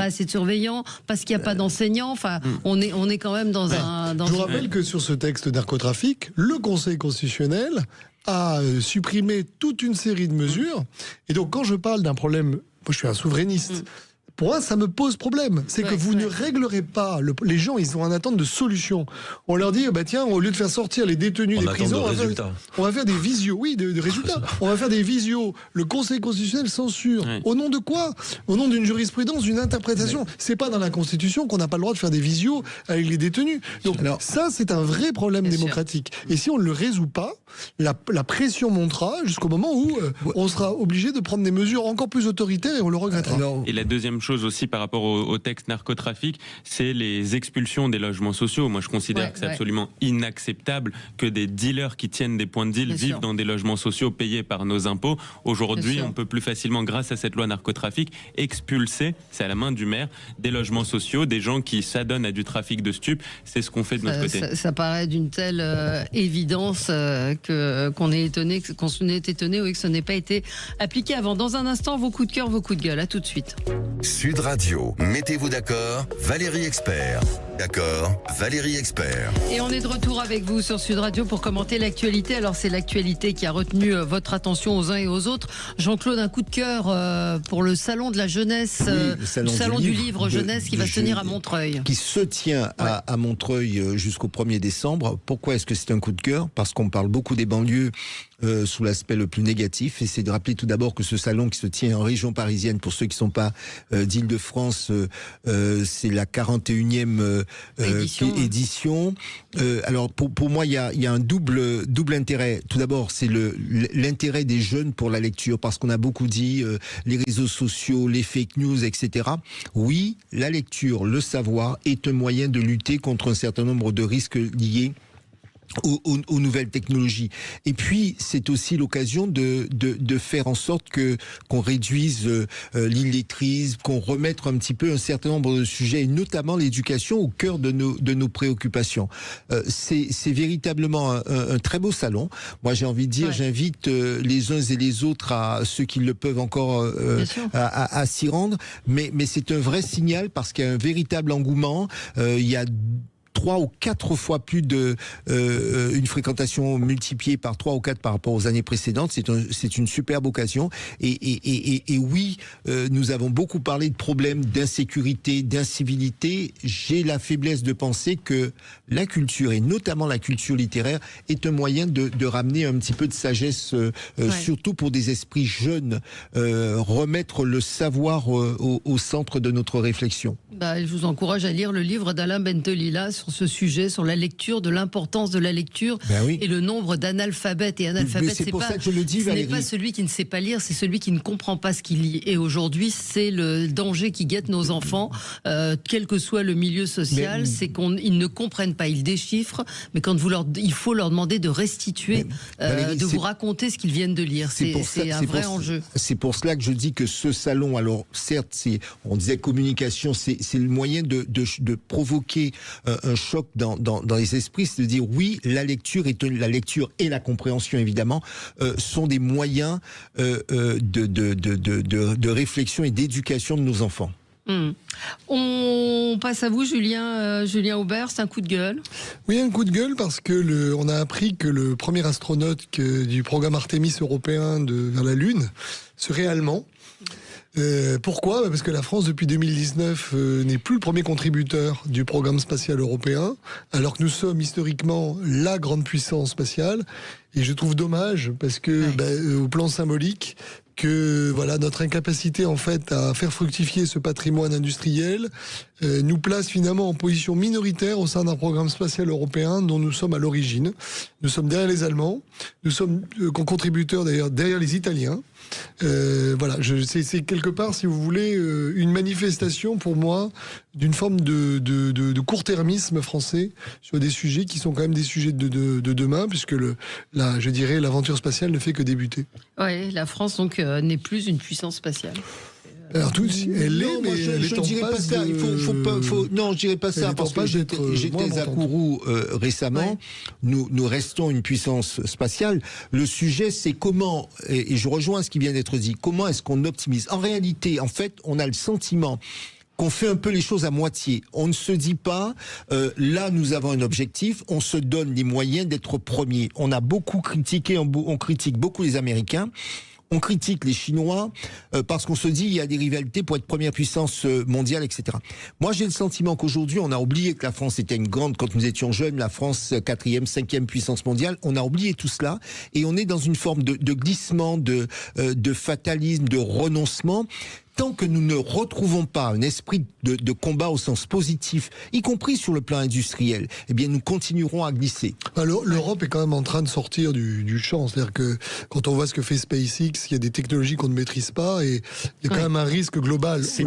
assez de surveillants, parce qu'il n'y a pas d'enseignants. Enfin, on est quand même dans un... Je vous rappelle que sur ce texte narcotrafic, le Conseil constitutionnel a supprimé toute une série de mesures. Et donc, quand je parle d'un problème, moi je suis un souverainiste, Pour moi, ça me pose problème. C'est que vous ne réglerez pas. Les gens, ils ont en attente de solutions. On leur dit, tiens, au lieu de faire sortir les détenus des prisons, on va faire des visios. Oui, de résultats. On va faire des visios. Le Conseil constitutionnel censure. Au nom de quoi? Au nom d'une jurisprudence, d'une interprétation. C'est pas dans la Constitution qu'on n'a pas le droit de faire des visios avec les détenus. Donc ça, c'est un vrai problème démocratique. Et si on ne le résout pas, la pression montera jusqu'au moment où on sera obligé de prendre des mesures encore plus autoritaires et on le regrettera. Et la deuxième chose aussi par rapport au texte narcotrafic, c'est les expulsions des logements sociaux. Moi, je considère que c'est absolument inacceptable que des dealers qui tiennent des points de deal vivent dans des logements sociaux payés par nos impôts. Aujourd'hui, on peut plus facilement, grâce à cette loi narcotrafic, expulser, c'est à la main du maire, des logements sociaux, des gens qui s'adonnent à du trafic de stupes. C'est ce qu'on fait de notre côté. Ça paraît d'une telle évidence qu'on est étonné, que ce n'ait pas été appliqué avant. Dans un instant, vos coups de cœur, vos coups de gueule. À tout de suite. Sud Radio, mettez-vous d'accord, Valérie Expert. D'accord, Valérie Expert. Et on est de retour avec vous sur Sud Radio pour commenter l'actualité. Alors c'est l'actualité qui a retenu votre attention aux uns et aux autres. Jean-Claude, un coup de cœur pour le salon de la jeunesse, le salon du livre jeunesse qui va se tenir à Montreuil. Qui se tient à Montreuil jusqu'au 1er décembre. Pourquoi est-ce que c'est un coup de cœur? Parce qu'on parle beaucoup des banlieues sous l'aspect le plus négatif. Et c'est de rappeler tout d'abord que ce salon qui se tient en région parisienne, pour ceux qui ne sont pas d'Île-de-France, c'est la 41e édition. Alors pour moi, il y a un double intérêt. Tout d'abord, c'est l'intérêt des jeunes pour la lecture, parce qu'on a beaucoup dit les réseaux sociaux, les fake news, etc. Oui, la lecture, le savoir est un moyen de lutter contre un certain nombre de risques liés aux nouvelles technologies. Et puis, c'est aussi l'occasion de faire en sorte qu'on réduise l'illettrisme, qu'on remette un petit peu un certain nombre de sujets, et notamment l'éducation, au cœur de nos préoccupations. C'est véritablement un très beau salon. Moi, j'ai envie de dire, j'invite les uns et les autres, à ceux qui le peuvent encore, à s'y rendre. Mais c'est un vrai signal, parce qu'il y a un véritable engouement. Il y a 3 ou 4 fois plus une fréquentation multipliée par 3 ou 4 par rapport aux années précédentes. C'est une superbe occasion. Et oui, nous avons beaucoup parlé de problèmes d'insécurité, d'incivilité. J'ai la faiblesse de penser que la culture, et notamment la culture littéraire, est un moyen de ramener un petit peu de sagesse, surtout pour des esprits jeunes, remettre le savoir au centre de notre réflexion. Je vous encourage à lire le livre d'Alain Bentelila sur ce sujet, sur la lecture, de l'importance de la lecture et le nombre d'analphabètes. Et analphabète, c'est pas, ce n'est pas celui qui ne sait pas lire, c'est celui qui ne comprend pas ce qu'il lit. Et aujourd'hui, c'est le danger qui guette nos enfants, quel que soit le milieu social, c'est qu'ils ne comprennent pas, ils déchiffrent, mais quand il faut leur demander de restituer, Valérie, de vous raconter ce qu'ils viennent de lire. C'est un vrai enjeu. C'est pour cela que je dis que ce salon, alors certes, on disait communication, c'est le moyen de provoquer un choc dans les esprits, c'est de dire oui, la lecture et la compréhension évidemment sont des moyens de réflexion et d'éducation de nos enfants. On passe à vous, Julien Aubert, c'est un coup de gueule. Oui, un coup de gueule parce que on a appris que le premier astronaute du programme Artemis européen vers la Lune serait allemand. Pourquoi ? Parce que la France, depuis 2019, n'est plus le premier contributeur du programme spatial européen, alors que nous sommes historiquement la grande puissance spatiale. Et je trouve dommage, parce que au plan symbolique, que notre incapacité en fait à faire fructifier ce patrimoine industriel nous place finalement en position minoritaire au sein d'un programme spatial européen dont nous sommes à l'origine. Nous sommes derrière les Allemands, nous sommes contributeurs d'ailleurs derrière les Italiens. C'est quelque part, si vous voulez, une manifestation pour moi d'une forme de court-termisme français sur des sujets qui sont quand même des sujets de demain, puisque je dirais l'aventure spatiale ne fait que débuter. Oui, la France donc n'est plus une puissance spatiale. Alors elle l'est, mais je ne dirais pas ça. Non, je dirais pas ça, parce que j'étais à Kourou récemment. Nous restons une puissance spatiale. Le sujet, c'est comment, et je rejoins ce qui vient d'être dit, comment est-ce qu'on optimise. En réalité, en fait, on a le sentiment qu'on fait un peu les choses à moitié. On ne se dit pas, là nous avons un objectif, on se donne les moyens d'être premier. On a beaucoup critiqué, on critique beaucoup les Américains. On critique les Chinois parce qu'on se dit il y a des rivalités pour être première puissance mondiale, etc. Moi, j'ai le sentiment qu'aujourd'hui, on a oublié que la France était une grande, quand nous étions jeunes, la France 4e, 5e puissance mondiale. On a oublié tout cela et on est dans une forme de glissement, de fatalisme, de renoncement. Tant que nous ne retrouvons pas un esprit de combat au sens positif, y compris sur le plan industriel, eh bien nous continuerons à glisser. Alors, l'Europe est quand même en train de sortir du champ. C'est-à-dire que quand on voit ce que fait SpaceX, il y a des technologies qu'on ne maîtrise pas et il y a quand même un risque global. C'est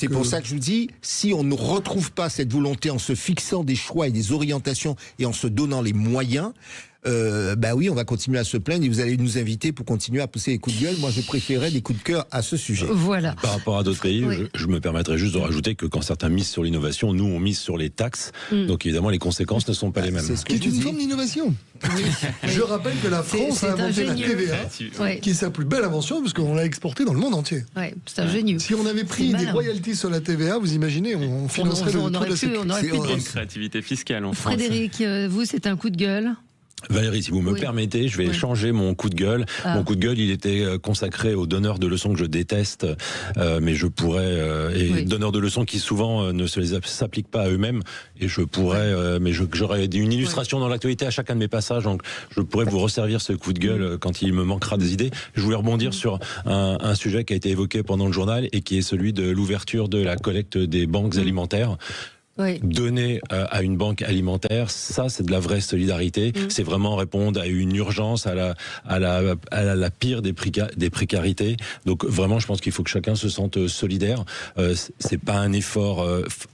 pour ça que je vous dis, si on ne retrouve pas cette volonté en se fixant des choix et des orientations et en se donnant les moyens, oui, on va continuer à se plaindre et vous allez nous inviter pour continuer à pousser les coups de gueule. Moi, je préférerais des coups de cœur à ce sujet. Voilà. Par rapport à d'autres pays, je me permettrais juste de rajouter que quand certains misent sur l'innovation, nous, on mise sur les taxes. Donc, évidemment, les conséquences ne sont pas les mêmes. C'est ce qui est une forme d'innovation. Je rappelle que la France a inventé la TVA, qui est sa plus belle invention, parce qu'on l'a exportée dans le monde entier. Ouais, c'est ingénieux. Si on avait pris des royalties sur la TVA, vous imaginez, on financerait le truc de créativité fiscale en France. Frédéric, vous, c'est un coup de gueule? Valérie, si vous me permettez, je vais changer mon coup de gueule. Mon coup de gueule, il était consacré aux donneurs de leçons que je déteste, mais je pourrais... donneurs de leçons qui souvent ne s'appliquent pas à eux-mêmes, et je pourrais... mais j'aurais une illustration dans l'actualité à chacun de mes passages, donc je pourrais vous resservir ce coup de gueule quand il me manquera des idées. Je voulais rebondir sur un sujet qui a été évoqué pendant le journal, et qui est celui de l'ouverture de la collecte des banques alimentaires. Donner à une banque alimentaire, ça c'est de la vraie solidarité. C'est vraiment répondre à une urgence, à la pire des précarités. Donc vraiment, je pense qu'il faut que chacun se sente solidaire. C'est pas un effort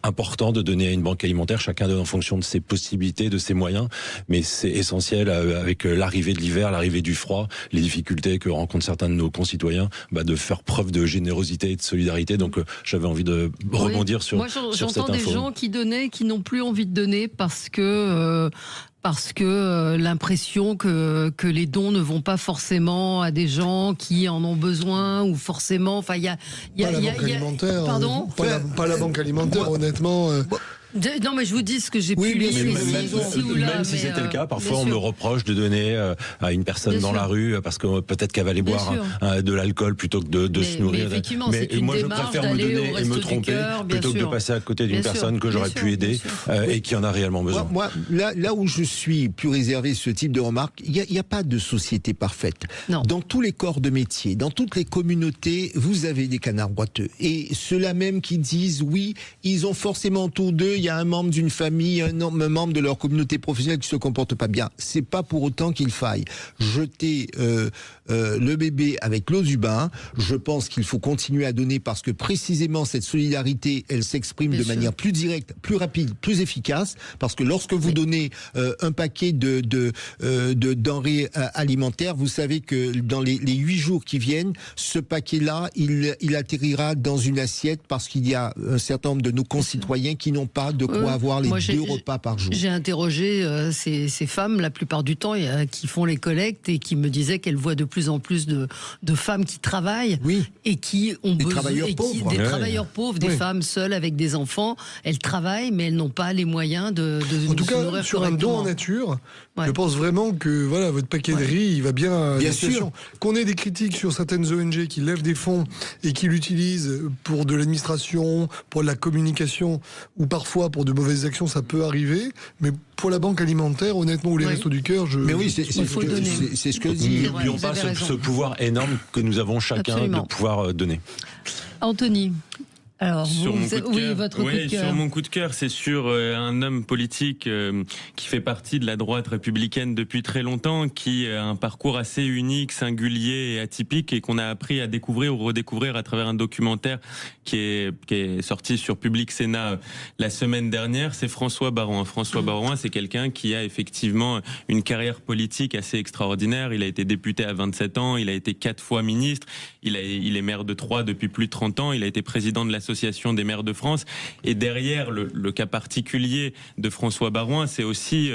important de donner à une banque alimentaire. Chacun donne en fonction de ses possibilités, de ses moyens. Mais c'est essentiel avec l'arrivée de l'hiver, l'arrivée du froid, les difficultés que rencontrent certains de nos concitoyens, de faire preuve de générosité et de solidarité. Donc j'avais envie de rebondir sur cette info. J'entends des gens qui donner, qui n'ont plus envie de donner parce que l'impression que les dons ne vont pas forcément à des gens qui en ont besoin, ou forcément, enfin il y a la banque alimentaire. Pardon, pas la banque alimentaire, honnêtement. Non, mais je vous dis ce que j'ai pu lire ici ou là. Même si c'était le cas, parfois on me reproche de donner à une personne dans la rue parce que peut-être qu'elle va aller boire de l'alcool plutôt que de se nourrir. Mais moi, je préfère me donner et me tromper plutôt que de passer à côté d'une personne que j'aurais pu aider et qui en a réellement besoin. Moi, là où je suis plus réservé ce type de remarques, il n'y a pas de société parfaite. Non. Dans tous les corps de métier, dans toutes les communautés, vous avez des canards boiteux. Et ceux-là même qui disent oui, ils ont forcément autour d'eux, il y a un membre d'une famille, un membre de leur communauté professionnelle qui se comporte pas bien. C'est pas pour autant qu'il faille jeter le bébé avec l'eau du bain. Je pense qu'il faut continuer à donner parce que précisément cette solidarité, elle s'exprime de manière plus directe, plus rapide, plus efficace. Parce que lorsque vous donnez un paquet de denrées alimentaires, vous savez que dans les 8 jours qui viennent, ce paquet-là, il atterrira dans une assiette parce qu'il y a un certain nombre de nos concitoyens qui n'ont pas de quoi avoir les 2 repas par jour. J'ai interrogé ces femmes, la plupart du temps, qui font les collectes et qui me disaient qu'elles voient de plus en plus de femmes qui travaillent et qui ont besoin... Travailleurs pauvres, des femmes seules avec des enfants. Elles travaillent, mais elles n'ont pas les moyens de en tout cas, sur un don en nature, je pense vraiment que votre paquet de riz, il va bien sûr. Qu'on ait des critiques sur certaines ONG qui lèvent des fonds et qui l'utilisent pour de l'administration, pour de la communication ou parfois pour de mauvaises actions, ça peut arriver, mais pour la banque alimentaire, honnêtement, ou les restos du cœur, Mais oui, c'est ce que dit. N'oublions pas ce pouvoir énorme que nous avons chacun de pouvoir donner. Anthony. Alors, votre coup de cœur. Sur mon coup de cœur, c'est sur un homme politique qui fait partie de la droite républicaine depuis très longtemps, qui a un parcours assez unique, singulier et atypique, et qu'on a appris à découvrir ou redécouvrir à travers un documentaire qui est sorti sur Public Sénat la semaine dernière. C'est François Baroin. François Baroin, c'est quelqu'un qui a effectivement une carrière politique assez extraordinaire. Il a été député à 27 ans, il a été 4 fois ministre, il est maire de Troyes depuis plus de 30 ans, il a été président de l'Association des maires de France. Et derrière le cas particulier de François Baroin, c'est aussi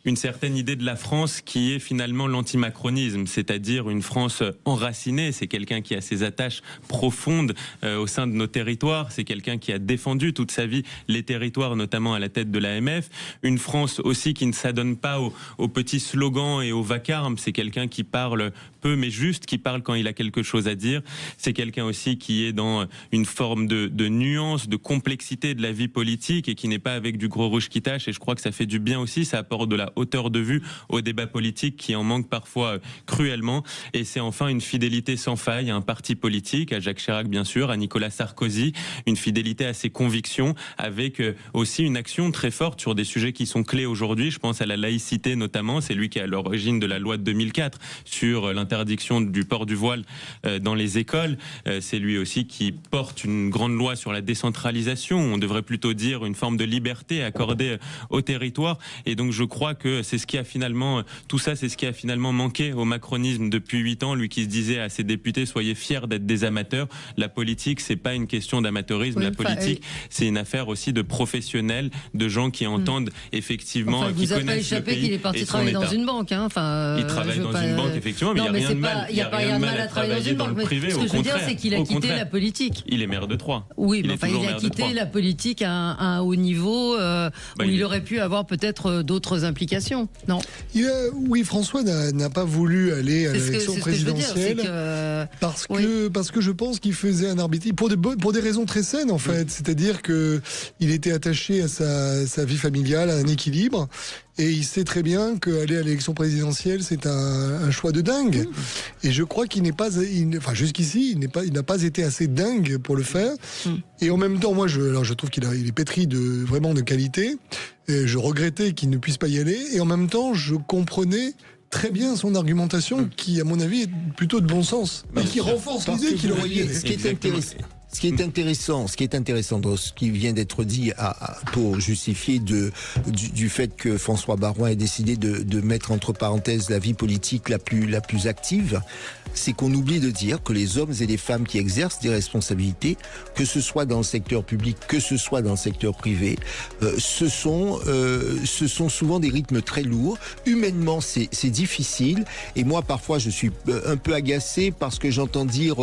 une certaine idée de la France qui est finalement l'antimacronisme, c'est-à-dire une France enracinée. C'est quelqu'un qui a ses attaches profondes au sein de nos territoires. C'est quelqu'un qui a défendu toute sa vie les territoires, notamment à la tête de l'AMF. Une France aussi qui ne s'adonne pas aux petits slogans et aux vacarmes. C'est quelqu'un qui parle peu mais juste, qui parle quand il a quelque chose à dire. C'est quelqu'un aussi qui est dans une forme de nuance, de complexité de la vie politique et qui n'est pas avec du gros rouge qui tâche. Et je crois que ça fait du bien aussi, ça apporte de la hauteur de vue au débat politique qui en manque parfois cruellement. Et c'est enfin une fidélité sans faille à un parti politique, à Jacques Chirac bien sûr, à Nicolas Sarkozy, une fidélité à ses convictions, avec aussi une action très forte sur des sujets qui sont clés aujourd'hui. Je pense à la laïcité notamment, c'est lui qui est à l'origine de la loi de 2004 sur l'interdiction du port du voile dans les écoles. C'est lui aussi qui porte une grande loi sur la décentralisation, on devrait plutôt dire une forme de liberté accordée au territoire. Et donc je crois que c'est ce qui a finalement, tout ça c'est ce qui a finalement manqué au macronisme depuis 8 ans, lui qui se disait à ses députés soyez fiers d'être des amateurs. La politique c'est pas une question d'amateurisme, oui, la politique c'est une affaire aussi de professionnels, de gens qui entendent effectivement, qui connaissent le pays. Vous avez échappé qu'il est parti travailler dans une banque. Hein. Enfin, il travaille dans une banque effectivement, mais il n'y a rien de mal. Il n'y a rien de mal à travailler dans le privé. Ce que je veux dire c'est qu'il a quitté la politique. Il est maire de Troyes. Oui, mais il a quitté la politique à un haut niveau où il aurait pu avoir peut-être d'autres implications. Non. Oui, François n'a pas voulu aller à l'élection présidentielle parce que je pense qu'il faisait un arbitre pour des raisons très saines en fait. C'est-à-dire que il était attaché à sa vie familiale, à un équilibre. Et il sait très bien qu'aller à l'élection présidentielle, c'est un choix de dingue. Et je crois qu'il n'est pas, jusqu'ici, il n'a pas été assez dingue pour le faire. Et en même temps, moi, je trouve qu'il est pétri vraiment de qualité. Et je regrettais qu'il ne puisse pas y aller. Et en même temps, je comprenais très bien son argumentation, qui, à mon avis, est plutôt de bon sens. Et qui renforce l'idée qu'il aurait y aller. Ce qui est intéressant dans ce qui vient d'être dit pour justifier du fait que François Baroin ait décidé de mettre entre parenthèses la vie politique la plus active, c'est qu'on oublie de dire que les hommes et les femmes qui exercent des responsabilités, que ce soit dans le secteur public, que ce soit dans le secteur privé, ce sont souvent des rythmes très lourds. Humainement, c'est difficile. Et moi, parfois, je suis un peu agacé parce que j'entends dire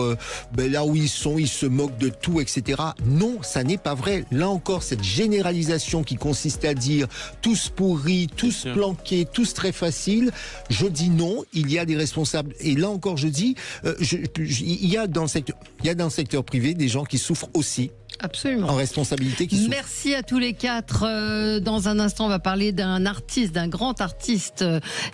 là où ils sont, ils se moquent de tout, etc. Non, ça n'est pas vrai. Là encore, cette généralisation qui consiste à dire tous pourris, tous planqués, tous très faciles, je dis non, il y a des responsables. Et là encore, je dis, il y a dans le secteur privé des gens qui souffrent aussi. Absolument. En responsabilité qui souffrent. Merci à tous les quatre. Dans un instant, on va parler d'un grand artiste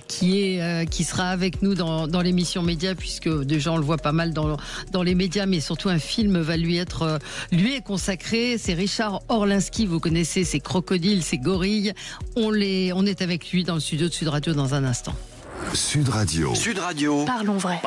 qui sera avec nous dans l'émission Média, puisque déjà on le voit pas mal dans les médias, mais surtout un film va lui est consacré. C'est Richard Orlinski. Vous connaissez ses crocodiles, ses gorilles. On est avec lui dans le studio de Sud Radio dans un instant. Sud Radio. Parlons vrai.